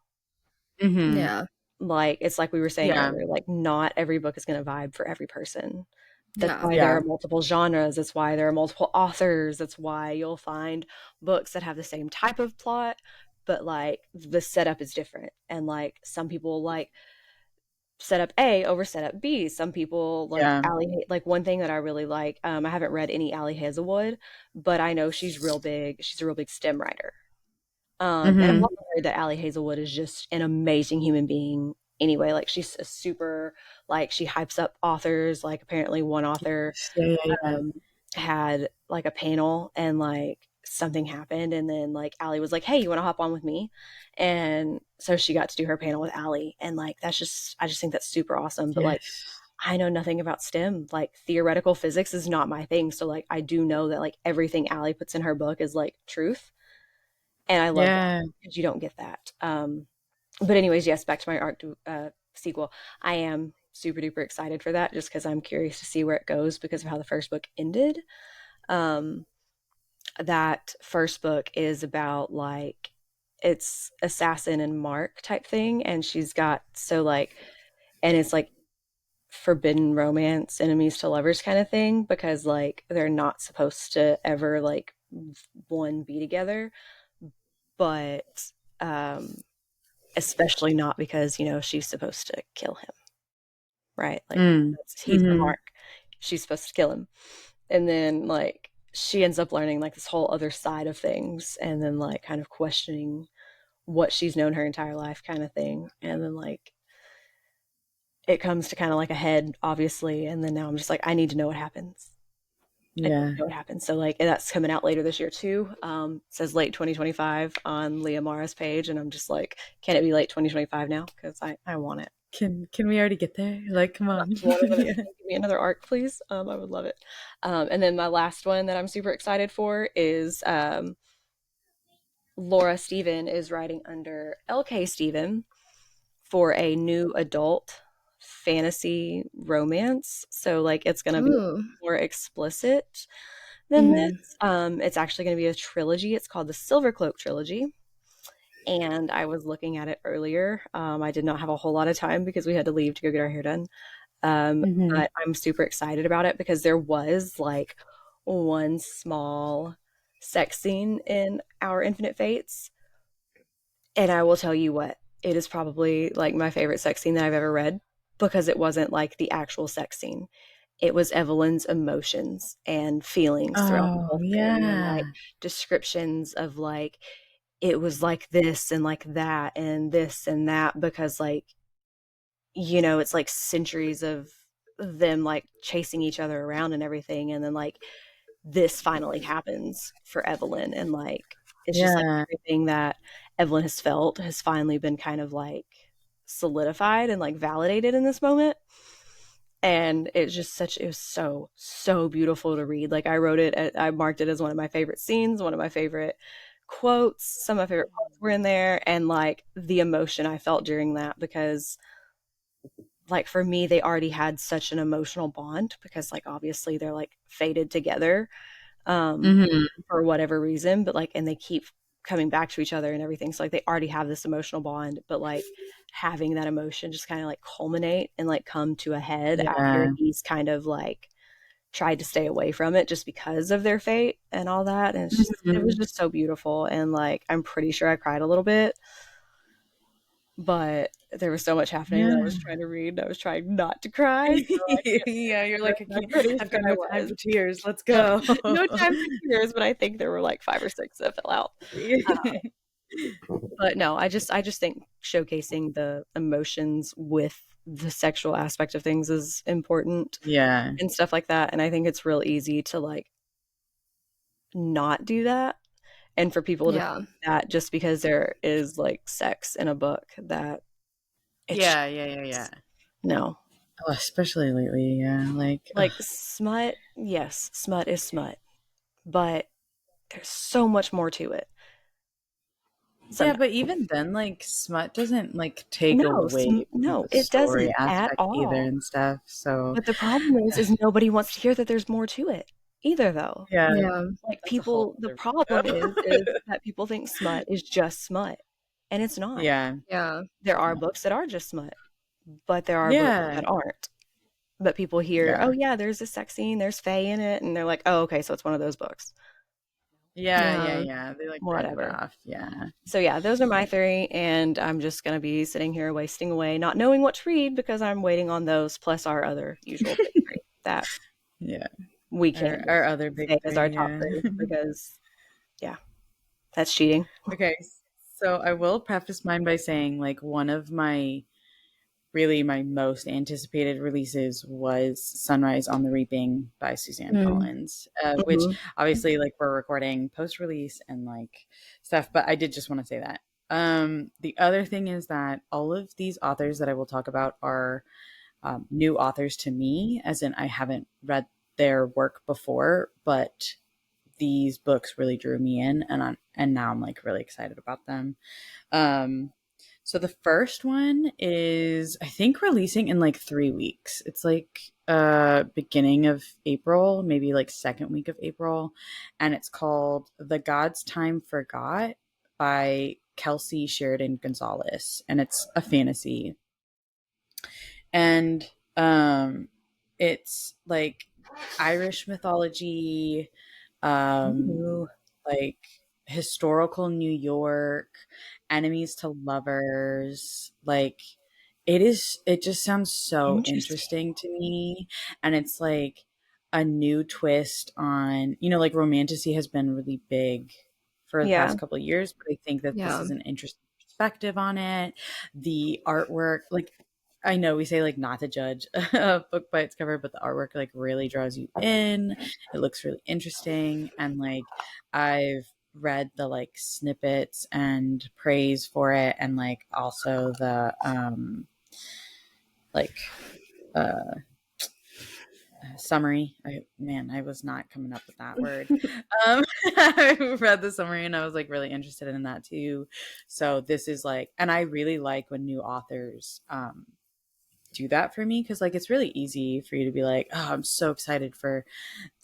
hmm Yeah. Like it's like we were saying yeah, earlier, like not every book is going to vibe for every person. That's Yeah. why there yeah, are multiple genres. That's why there are multiple authors. That's why you'll find books that have the same type of plot, but like the setup is different. And like some people like setup A over setup B. Some people like yeah. Allie, like one thing that I really like. I haven't read any Allie Hazelwood, but I know she's real big. She's a real big STEM writer. And I've hmm also heard that Allie Hazelwood is just an amazing human being anyway. Like she's a super like she hypes up authors. Like apparently one author Yeah, yeah, yeah. um had like a panel and like something happened and then like Allie was like, "Hey, you want to hop on with me?" And so she got to do her panel with Allie and like that's just I just think that's super awesome. But like Yes. I know nothing about STEM. Like theoretical physics is not my thing. So like I do know that like everything Allie puts in her book is like truth. And I love that Yeah. because you don't get that. But anyways, yes, back to my art sequel. I am super duper excited for that just because I'm curious to see where it goes because of how the first book ended. Um, that first book is about like it's assassin and mark type thing, and she's got so like, and it's like forbidden romance, enemies to lovers kind of thing because like they're not supposed to ever like one be together, but um especially not because, you know, she's supposed to kill him, right? Like Mm. he's the hmm mark. She's supposed to kill him. And then like she ends up learning like this whole other side of things and then like kind of questioning what she's known her entire life kind of thing. And then like it comes to kind of like a head obviously and then now I'm just like I need to know what happens. I need Yeah. to know what happens. So like that's coming out later this year too. It says late 2025 on Leah Mara's page and I'm just like can it be late 2025 now cuz I want it. Can we already get there? Like, come on. One of them, Yeah. give me another arc, please. I would love it. And then my last one that I'm super excited for is Laura Steven is writing under LK Steven for a new adult fantasy romance. So like it's gonna be Ooh. more explicit than this. hmm It's actually gonna be a trilogy. It's called the Silver Cloak Trilogy. And I was looking at it earlier. I did not have a whole lot of time because we had to leave to go get our hair done. hmm But I'm super excited about it because there was like one small sex scene in our Infinite Fates. And I will tell you what, it is probably like my favorite sex scene that I've ever read because it wasn't like the actual sex scene. It was Evelyn's emotions and feelings throughout the Oh, whole thing and like yeah. descriptions of like it was like this and like that and this and that because like you know, it's like centuries of them like chasing each other around and everything. And then like this finally happens for Evelyn. And like, it's just like Yeah. everything that Evelyn has felt has finally been kind of like solidified and like validated in this moment. And it's just such, it was so, so beautiful to read. Like, I wrote it, I marked it as one of my favorite scenes, one of my favorite quotes. Some of my favorite quotes were in there. And like the emotion I felt during that because like for me they already had such an emotional bond because like obviously they're like fated together um hmm for whatever reason but like and they keep coming back to each other and everything. So like they already have this emotional bond, but like having that emotion just kind of like culminate and like come to a head after Yeah. he's kind of like tried to stay away from it just because of their fate and all that. And it was Mhm. just so beautiful. And like, I'm pretty sure I cried a little bit, but there was so much happening that I was Yeah. trying to read. I was trying not to cry. So I can't, Yeah, you're like, but I'm pretty I've sure got I no time was. for tears. Let's No, go. no time for tears, but I think there were like 5 or 6 that fell out. But no, I just think showcasing the emotions with the sexual aspect of things is important Yeah. and stuff like that. And I think it's real easy to like not do that and for people to think Yeah. that just because there is like sex in a book that it's Yeah, yeah. no. Oh, especially lately, yeah. Like smut, yes, smut is smut, but there's so much more to it. yeah, Sometimes. but even then, like smut doesn't like take No, away from no, the it story doesn't at aspect either all. and stuff. So But the problem is nobody wants to hear that there's more to it either though. yeah, Yeah. Like that's a whole people, the other problem is video. that people think smut is just smut, and it's not. Yeah. Yeah. There are No. books that are just smut, but there are books Yeah. that aren't. But people hear, oh Yeah. yeah, there's a sex scene, there's fae in it, and they're like, oh okay, so it's one of those books. Yeah. Yeah. They like write it Whatever. off. Yeah. So yeah, those are my three, and I'm just gonna be sitting here wasting away, not knowing what to read because I'm waiting on those plus our other usual big three that Yeah. we can't Our just other big say as our three, top yeah. three because yeah, that's cheating. Okay. So I will preface mine by saying like one of my really my most anticipated releases was Sunrise on the Reaping by Suzanne Mm. Collins, which Mhm. obviously like we're recording post release and like stuff, but I did just want to say that. The other thing is that all of these authors that I will talk about are new authors to me, as in I haven't read their work before, but these books really drew me in, and now I'm like really excited about them. Um, so the first one is I think releasing in like 3 weeks. It's like beginning of April, maybe like second week of April, and it's called The God's Time Forgot by Kelsey Sheridan Gonzalez, and it's a fantasy. And it's like Irish mythology, um Ooh, like historical New York, enemies to lovers. Like it just sounds so interesting. interesting to me. And it's like a new twist on, like romantasy has been really big for the Yeah. past couple of years, but I think that this Yeah. is an interesting perspective on it. The artwork, like I know we say like not to judge a book by its cover, but the artwork like really draws you in. It looks really interesting, and like I've read the like snippets and praise for it, and like also the like uh summary. I was not coming up with that word. I read the summary and I was like really interested in that too. So this is like, and I really like when new authors do that for me, because like it's really easy for you to be like, oh, I'm so excited for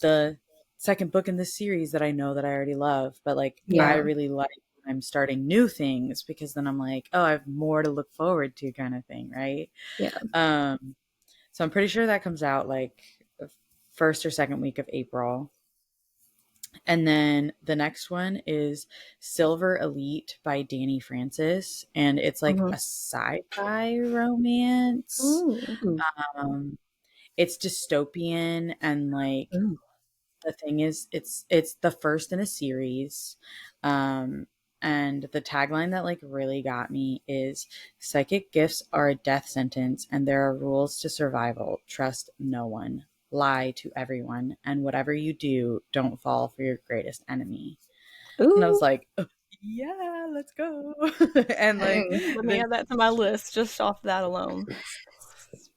the second book in this series that I know that I already love, but like I Yeah. really like when I'm starting new things, because then I'm like, oh, I have more to look forward to, kind of thing, right? Yeah. um so I'm pretty sure that comes out like first or second week of April. And then the next one is Silver Elite by Danny Francis, and it's like a Mhm. sci-fi romance. Ooh. um it's dystopian, and like Ooh. the thing is it's the first in a series. um and the tagline that like really got me is psychic gifts are a death sentence, and there are rules to survival. Trust no one, lie to everyone, and whatever you do, don't fall for your greatest enemy. And I was Ooh. like, oh, yeah, let's go. And like Dang. Let me the add that to my list just off that alone.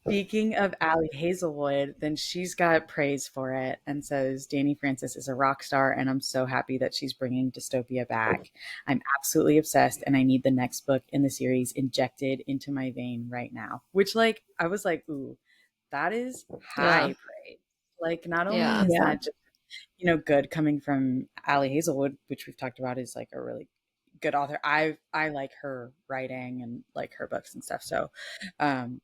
Speaking of Allie Hazelwood, then she's got praise for it and says Danny Francis is a rock star, and I'm so happy that she's bringing dystopia back. I'm absolutely obsessed, and I need the next book in the series injected into my vein right now. Which, like, I was like, ooh, that is Yeah. high praise. Like, not only Yeah. is Yeah. that just, good coming from Allie Hazelwood, which we've talked about is like a really good author. I like her writing and like her books and stuff. So um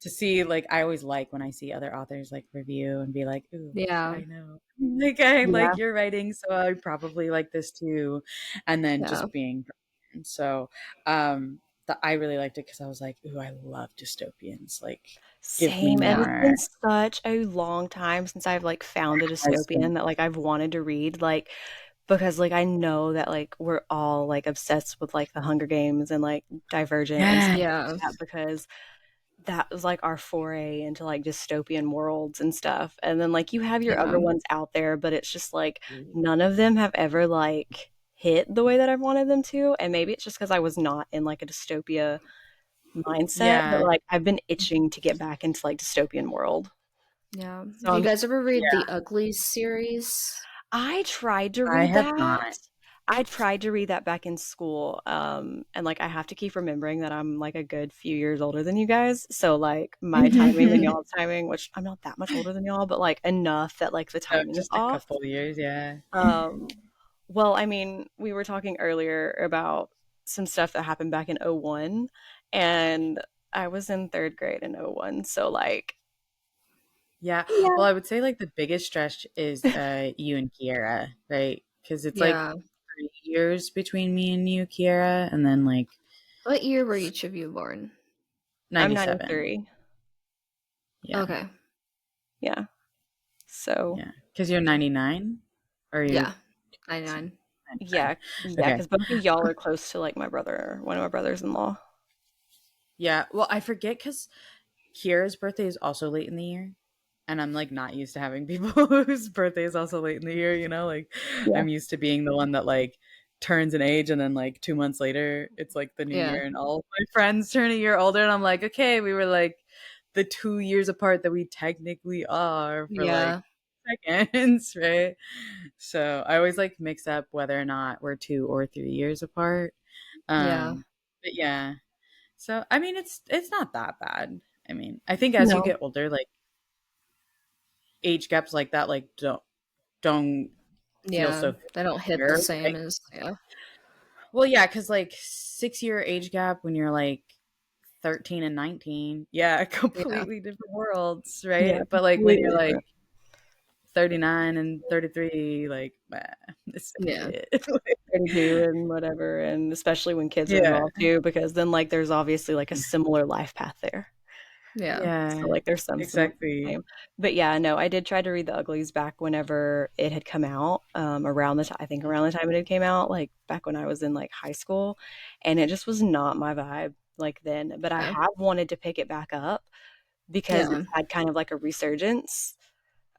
to see like I always like when I see other authors like review and be like, ooh, Yeah. I know. Like I Yeah. like your writing, so I probably like this too. And then Yeah. just being so I really liked it because I was like, ooh, I love dystopians. Like give me Same, and it's more. been such a long time since I've, like, found a Has been- dystopian that, like, I've wanted to read, like, because, like, I know that, like, we're all, like, obsessed with, like, The Hunger Games and, like, Divergent and Yeah. stuff Yeah. like that because that was, like, our foray into, like, dystopian worlds and stuff, and then, like, you have your Yeah. other ones out there, but it's just, like, none of them have ever, like, hit the way that I've wanted them to, and maybe it's just because I was not in, like, a dystopia mindset, but, Yeah. like, I've been itching to get back into, like, dystopian world. Yeah. So Do you I'm guys ever read Yeah. the Uglies series? I tried to I read have that. not. I tried to read that back in school, and, like, I have to keep remembering that I'm, like, a good few years older than you guys, so, like, my timing and y'all's timing, which I'm not that much older than y'all, but, like, enough that, like, the So timing is just a off. couple of years, yeah. Um, well, I mean, we were talking earlier about some stuff that happened back in '01, and I was in 3rd grade in '01, so, like Yeah. yeah. Well, I would say like the biggest stretch is you and Kiara, right? Because it's like Yeah. 3 years between me and you, Kiara, and then like What year were each of you born? I'm 97. 93. Yeah. Okay. Yeah. So, Yeah. Because you're 99? Or you're Yeah. 99. 99? yeah, yeah, Okay. because both of y'all are close to, like, my brother one of my brothers-in-law. Yeah. Well, I forget because Kiara's birthday is also late in the year. And I'm like not used to having people whose birthday is also late in the year, you know? Like Yeah. I'm used to being the one that like turns an age and then like 2 months later it's like the new Yeah. year and all of my friends turn a year older and I'm like, okay, we were like the 2 years apart that we technically are for like Yeah. seconds, right? So I always like mix up whether or not we're 2 or 3 years apart. Yeah. But yeah. So I mean it's not that bad. I mean, I think as you No. get older, like age gaps like that like don't feel Yeah. so They don't hit the fair. same Like, as yeah. well, yeah, because like 6 year age gap when you're like 13 and 19, yeah, Yeah. completely different worlds, Yeah, right? But like when completely you're like different. 39 and 33, like, it's a Yeah. kid. 32 and whatever, and especially when kids are Yeah, involved too, because then, like, there's obviously, like, a similar life path there. Yeah. So, yeah, like, there's some similar exactly. same. But, yeah, no, I did try to read The Uglies back whenever it had come out, around the ti I think around the time it had came out, like, back when I was in, like, high school, and it just was not my vibe, like, then, but I Yeah. have wanted to pick it back up because Yeah. it's had kind of, like, a resurgence,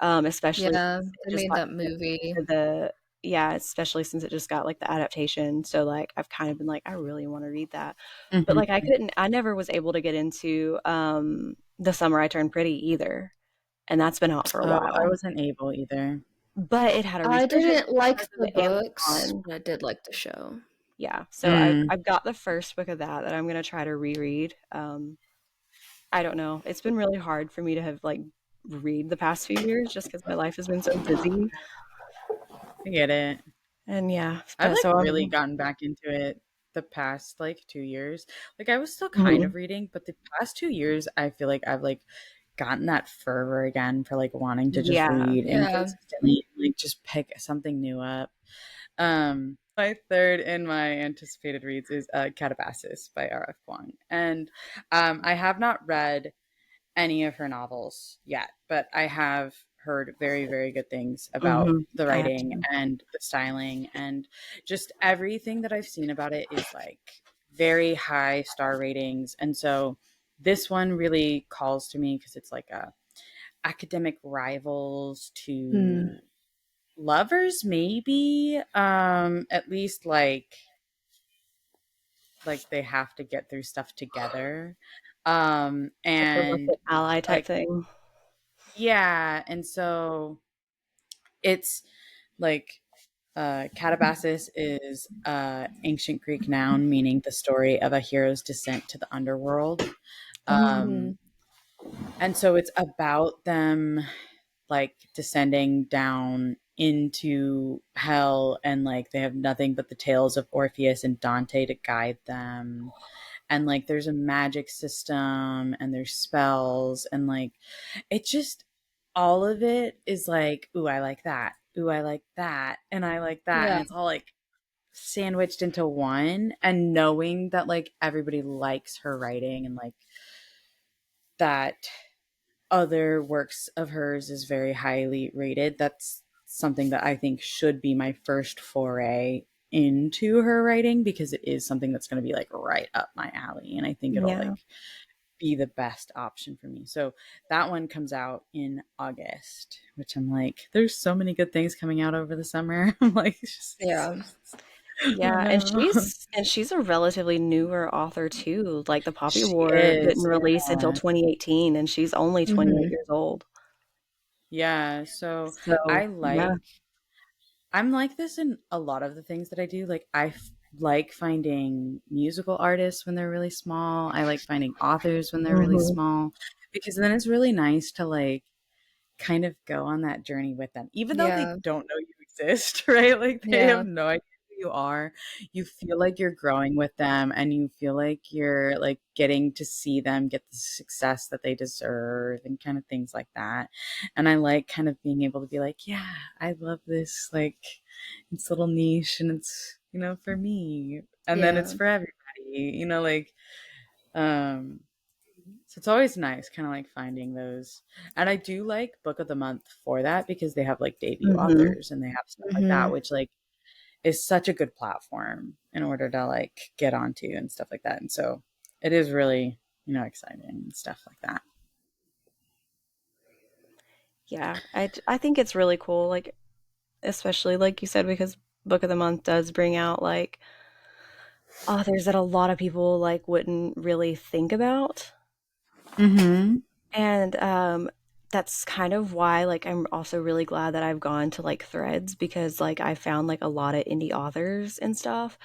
especially Yeah. since it They just made got that movie. the yeah, especially since it just got, like, the adaptation, so, like, I've kind of been like, "I really wanna read that." But, like, Mhm. I never was able to get into, The Summer I Turned Pretty either, and that's been out for a Oh, I while. wasn't able either. But it had a I resurgence didn't like because of the the books, Amazon. but I did like the show. Yeah, so Mm. I've got the first book of that I'm gonna try to reread. I don't know, it's been really hard for me to have, like, read the past few years just because my life has been so busy, I get it. and yeah, I've but like so really I'm gotten back into it the past like 2 years. Like I was still kind mhm. of reading, but the past 2 years, I feel like I've like gotten that fervor again for like wanting to just Yeah. read and Yeah. consistently like just pick something new up. My third in my anticipated reads is Catabasis by R.F. Kuang. And I have not read any of her novels yet, but I have heard very, very good things about Mhm. the I have writing to. and the styling and just everything that I've seen about it is like very high star ratings. And so this one really calls to me because it's like a academic rivals Hmm. to lovers maybe at least like they have to get through stuff together Like a and Russian ally type like thing. yeah, and so it's like Catabasis is ancient Greek noun meaning the story of a hero's descent to the underworld. Um, Hmm. and so it's about them like descending down. into hell, and like they have nothing but the tales of Orpheus and Dante to guide them, and like there's a magic system and there's spells, and like it just, all of it is like, ooh, I like that, ooh, I like that, and I like that, and Yeah. it's all like sandwiched into one. And knowing that like everybody likes her writing, and like that other works of hers is very highly rated, that's something that I think should be my first foray into her writing, because it is something that's going to be like right up my alley, and I think it'll Yeah. like be the best option for me. So that one comes out in August, which I'm like, there's so many good things coming out over the summer. I'm like, Yeah. oh Yeah, and no. she's a relatively newer author too. Like the Poppy She War didn't is, release until yeah. 2018 and she's only 28 Mhm. years old. Yeah. So I So, yeah. like, I'm like this in a lot of the things that I do. Like like finding musical artists when they're really small. I like finding authors when they're really Mhm. small, because then it's really nice to like kind of go on that journey with them, even though they Yeah. don't know you exist, right? Like they have Yeah. no idea who you are. You feel like you're growing with them, and you feel like you're like getting to see them get the success that they deserve, and kind of things like that. And I like kind of being able to be like, yeah, I love this, like it's little niche, and it's, for me, and then it's Yeah. for everybody, like, um so it's always nice kind of like finding those. And I do like Book of the Month for that, because they have like debut Mhm. authors and they have stuff like that, Mhm. which like is such a good platform in order to like get onto and stuff like that. And so it is really, exciting and stuff like that. Yeah, I think it's really cool, like especially like you said, because Book of the Month does bring out like authors that a lot of people like wouldn't really think about. Mm-hmm. And that's kind of why like I'm also really glad that I've gone to like Threads, because like I found like a lot of indie authors and stuff.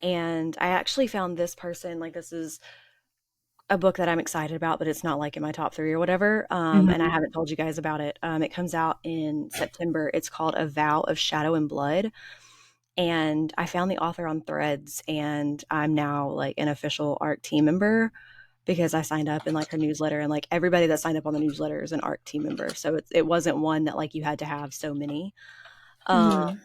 And I actually found this person, like this is a book that I'm excited about, but it's not like in my top 3 or whatever. And I Mm-hmm. haven't told you guys about it. It comes out in September. It's called A Vow of Shadow and Blood. And I found the author on Threads, and I'm now like an official ARC team member because I signed up in like her newsletter, and like everybody that signed up on the newsletter is an ARC team member. So it wasn't one that like you had to have so many. Um, Mhm.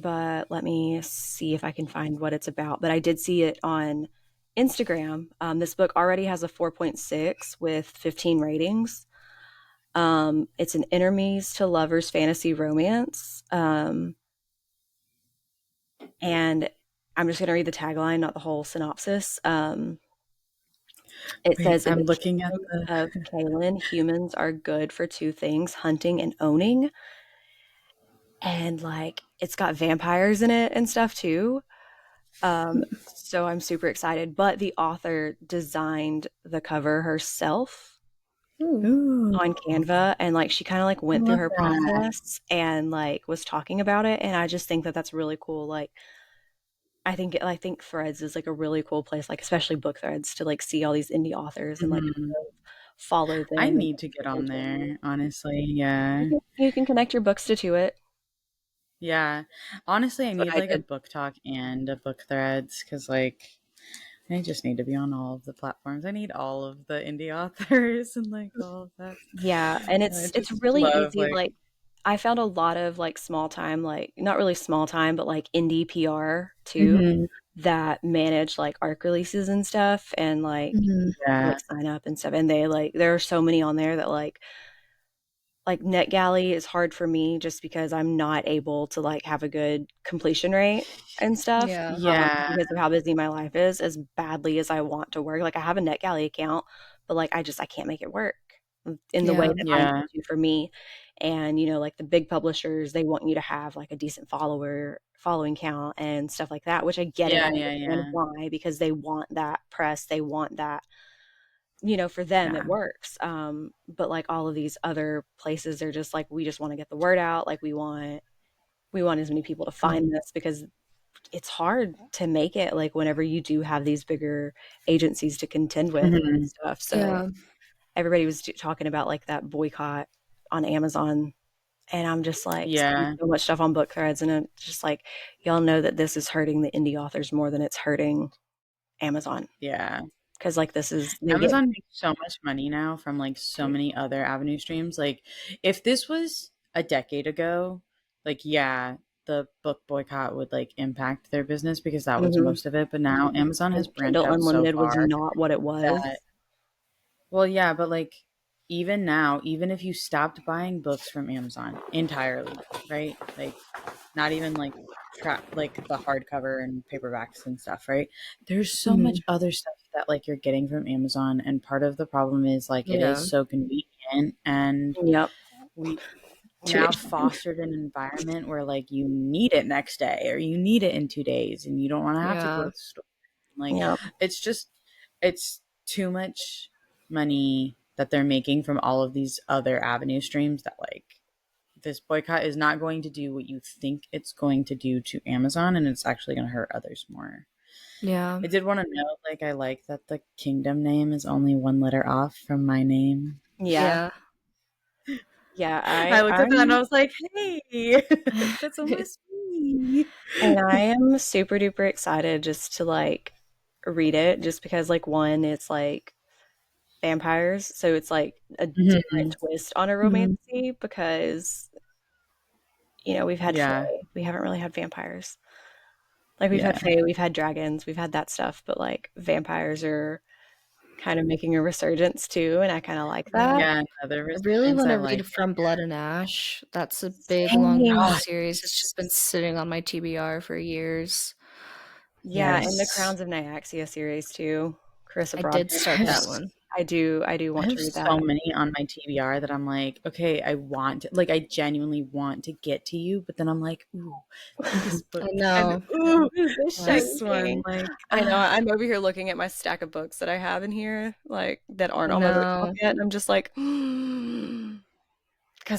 but let me see if I can find what it's about. But I did see it on Instagram. This book already has a 4.6 with 15 ratings. It's an enemies to lovers fantasy romance. And I'm just going to read the tagline, not the whole synopsis. It Wait, says, in I'm the looking at kingdom the. of Kaelin, humans are good for 2 things: hunting and owning. And like, it's got vampires in it and stuff too. So I'm super excited. But the author designed the cover herself Ooh. Ooh, on Canva, and like she kind of like I went through love her that. process and like was talking about it. And I just think that that's really cool. Like, I think Threads is like a really cool place, like especially book Threads, to like see all these indie authors and like Mhm. follow I them and need like, to get see their on journey. there, honestly. Yeah. You can connect your books to it. Yeah. Honestly, I That's what need I like a did. book talk and a book threads, because like I just need to be on all of the platforms. I need all of the indie authors and like all of that. Yeah, and And I it's just really love easy. like. Like I found a lot of like small time, like not really small time, but like indie PR too, Mhm. that manage like ARC releases and stuff, and like Mhm. you Yeah. like sign up and stuff. And they like there are so many on there that like NetGalley is hard for me just because I'm not able to like have a good completion rate and stuff, Yeah. Yeah. because of how busy my life is, as badly as I want to work. Like I have a NetGalley account, but like I can't make it work in the way Yeah. that I need Yeah. it to for me. And like the big publishers, they want you to have like a decent following count and stuff like that, which I get it. Yeah. I Yeah. understand Yeah. why, because they want that press, they want that, for them it Yeah. works. But like all of these other places, they're just like, we just want to get the word out. Like we want as many people to find this, because it's hard to make it like whenever you do have these bigger agencies to contend with and Mhm. stuff. So Yeah. everybody was talking about like that boycott on Amazon, And I'm just like seeing Yeah. so much stuff on book threads, and it's just like, y'all know that this is hurting the indie authors more than it's hurting Amazon. Yeah. Because like this is they get Amazon makes so much money now from like so many other avenue streams. Like if this was a decade ago, like yeah, the book boycott would like impact their business because that was Mhm. most of it. But now Amazon has And branched Kindle out so Unlimited was far not what it was. that well, yeah, but like even now, even if you stopped buying books from Amazon entirely, right? Like not even like like the hardcover and paperbacks and stuff, right? There's so much Mhm. other stuff that like you're getting from Amazon, and part of the problem is like it is Yeah. so convenient, and Yep. we now Tuition. fostered an environment where like you need it next day or you need it in 2 days, and you don't want to have to go Yeah. to the store. Like Yep. it's just it's too much money that they're making from all of these other avenue streams that like this boycott is not going to do what you think it's going to do to Amazon, and it's actually going to hurt others more. Yeah. I did want to note, like, I like that the kingdom name is only one letter off from my name. Yeah. Yeah. Yeah. I looked at that and I I'm was like, hey, that's almost me. and I am super duper excited just to like read it, just because like one, it's like vampires, so it's like a Mhm. different twist on a Mhm. romancy because we've had Yeah, fae. We haven't really had vampires. Like we've had yeah, fae, we've had dragons, we've had that stuff, but like vampires are kind of making a resurgence too, and I kind of like that. Yeah. yeah. Another I really resurgence. want I to like read From Blood and Ash. That's a big long running Same. it. series. It's just been sitting on my TBR for years. Yeah, and the Yes, Crowns of Nyaxia series too. Carissa I did Broderick. start that yes. one. I do I want have to read so that. many on my TBR that I'm like, okay, I want to, like, I genuinely want to get to you, but then I'm like, ooh, and this book, I and know. ooh, Ooh, this this shiny one, thing. like, I know. I'm over here looking at my stack of books that I have in here, like that aren't I on my bookshelf know. yet, and I'm just like, because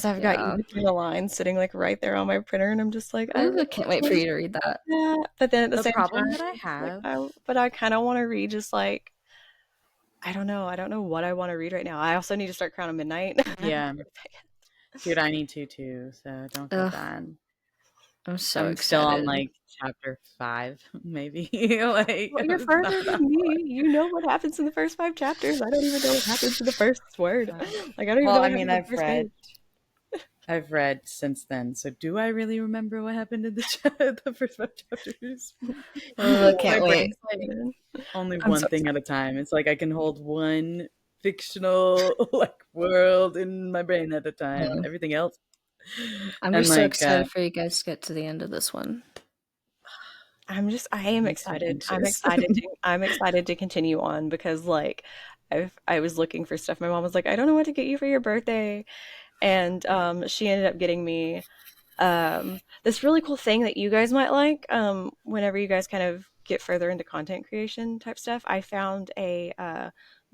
I've got You Yeah. Between the Lines sitting like right there on my printer, and I'm just like, I Ooh, really I can't wait for want you to to read that. read that, but then at the the same problem time, that I it's like, have, but I kind of want to read just like I don't know. I don't know what I want to read right now. I also need to start Crown of Midnight. I haven't yeah, started that yet. dude, I need to too, so don't feel Ugh, bad. I'm so I'm still on excited. like chapter 5, maybe, like, Well, you're it's further not that than me. You know what happens in the first 5 chapters. I don't even know what happens in the first word. far. Like I don't even Well, know I what mean, happens in the first page. I've read since then, so do I really remember what happened in the the first 5 chapters? Oh, I My can't wait. brain's like only I'm one so thing at a excited. time. It's like I can hold one fictional like world in my brain at a time. Yeah. Everything else, I'm and just so like excited for you guys to get to the end of this one. I am I'm so excited. anxious. I'm excited to continue on because like I was looking for stuff. My mom was like, I don't know what to get you for your birthday. And she ended up getting me this really cool thing that you guys might like whenever you guys kind of get further into content creation type stuff. I found a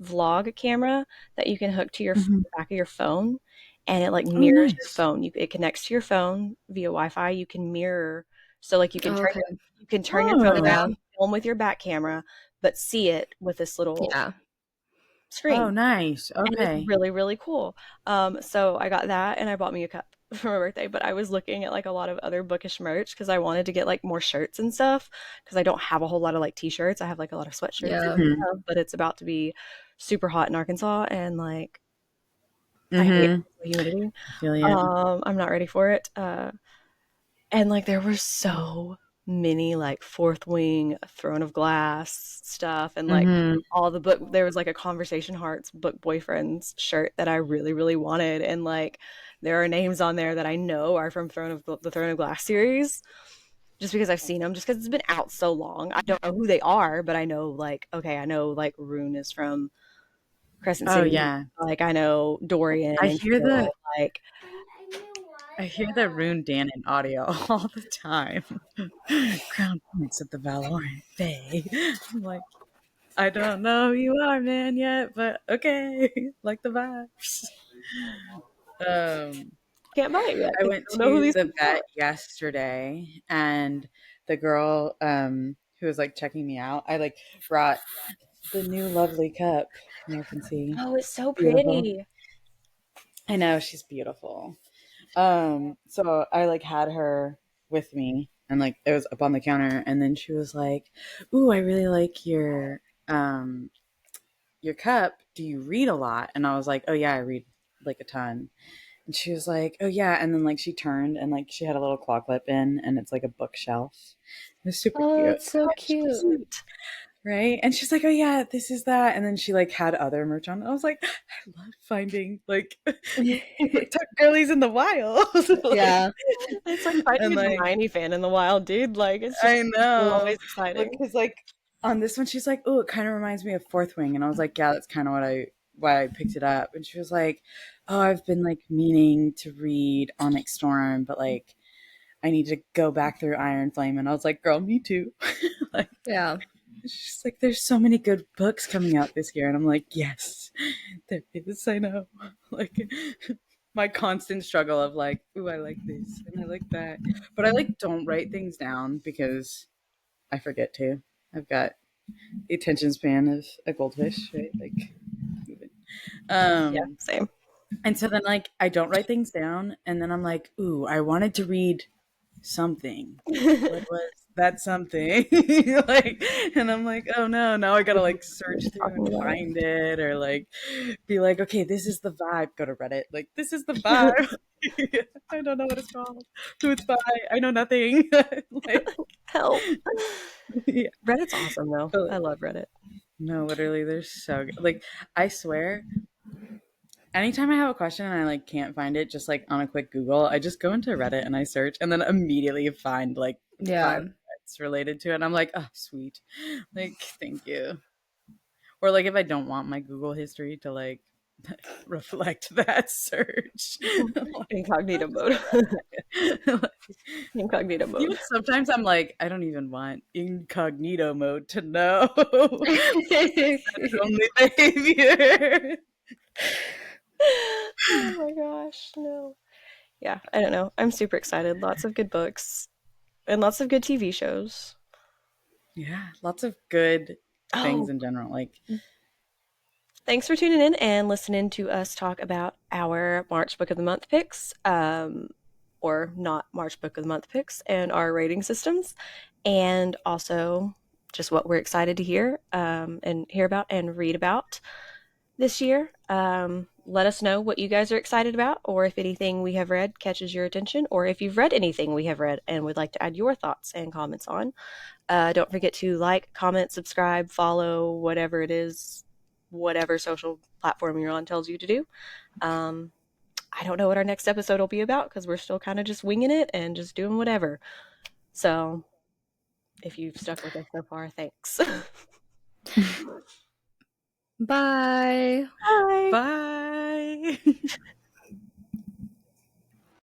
vlog camera that you can hook to Mhm. the back of your phone, and it like Oh, mirrors your nice. phone. It connects to your phone via Wi-Fi. You can mirror, so like Oh, okay. you can turn your phone Oh, Yeah. around, film with your back camera, but see it with this little Yeah. oh, screen. nice. And it's Okay. really, really cool. So I got that and I bought me a cup for my birthday, but I was looking at like a lot of other bookish merch because I wanted to get like more shirts and stuff because I don't have a whole lot of like t-shirts. I have like a lot of sweatshirts and Yeah. hmm stuff, but it's about to be super hot in Arkansas and like I hate hmm humidity. I feel you. I'm not ready for it. And like there were so many like Fourth Wing, Throne of Glass stuff, and like hmm all the book. There was like a Conversation Hearts book boyfriends shirt that I really, really wanted, and like there are names on there that I know are from the Throne of Glass series, just because I've seen them, just because it's been out so long. I don't know who they are, but I know like okay, I know like Rune is from Crescent Oh City. yeah. Like I know Dorian I and hear the Phil. Like I hear the Rune Dannon audio all the time. Crown Prince of the Valorant Bay. I'm like, I don't know who you are, man, yet, but okay, like the vibes. Um, can't buy it yet I because went I don't know who to these the people vet are. yesterday, and the girl who was like checking me out, I like brought the new lovely cup. You can see, Oh, it's so beautiful. pretty. I know she's beautiful. So I like had her with me and like it was up on the counter and then she was like, "Ooh, I really like your cup. Do you read a lot?" And I was like, "Oh yeah, I read like a ton." And she was like, "Oh yeah." And then like she turned and like she had a little claw clip in and it's like a bookshelf. It was super Oh, cute. that's so cute. Cute. Right. And she's like, "Oh yeah, this is that." And then she like had other merch on. I was like, I love finding like TikTok girlies in the wild. Like, Yeah. It's like finding and a like Hermione fan in the wild, dude. Like it's just I know. always exciting. Because like on this one, she's like, "Oh, it kind of reminds me of Fourth Wing," and I was like, "Yeah, that's kind of why I picked it up." And she was like, "Oh, I've been like meaning to read Onyx Storm, but like I need to go back through Iron Flame." And I was like, "Girl, me too." Like Yeah. she's like, "There's so many good books coming out this year," and I'm like, "Yes, there is. I know." Like my constant struggle of like, "Ooh, I like this and I like that," but I like don't write things down because I forget to. I've got the attention span of a goldfish, right? Like, Yeah, um, same. and so then like I don't write things down, and then I'm like, ooh, I wanted to read something. What was that something? Like, and I'm like, oh no, now I gotta like search through and Talking about find it, or like be like, okay, this is the vibe. Go to Reddit, like this is the vibe. I don't know what it's called, who it's by. I know nothing. Like, help. yeah. Reddit's awesome though. But, I love Reddit. no, literally, they're so good. Like, I swear, anytime I have a question and I like can't find it, just like on a quick Google, I just go into Reddit and I search, and then immediately find like Yeah. 5 threads related to it. And I'm like, oh, sweet, like thank you. Or like if I don't want my Google history to like reflect that search, Incognito mode. like, Incognito even mode. sometimes I'm like, I don't even want incognito mode to know only behavior. Oh my gosh, no. Yeah, I don't know. I'm super excited. Lots of good books and lots of good TV shows. Yeah, lots of good things Oh, in general. Like, thanks for tuning in and listening to us talk about our March Book of the Month picks, or not March Book of the Month picks, and our rating systems, and also just what we're excited to hear and hear about and read about this year. Let us know what you guys are excited about, or if anything we have read catches your attention, or if you've read anything we have read and would like to add your thoughts and comments on. Don't forget to like, comment, subscribe, follow, whatever it is, whatever social platform you're on tells you to do. Um, I don't know what our next episode will be about because we're still kind of just winging it and just doing whatever. So if you've stuck with us so far, thanks. Bye. Bye. bye.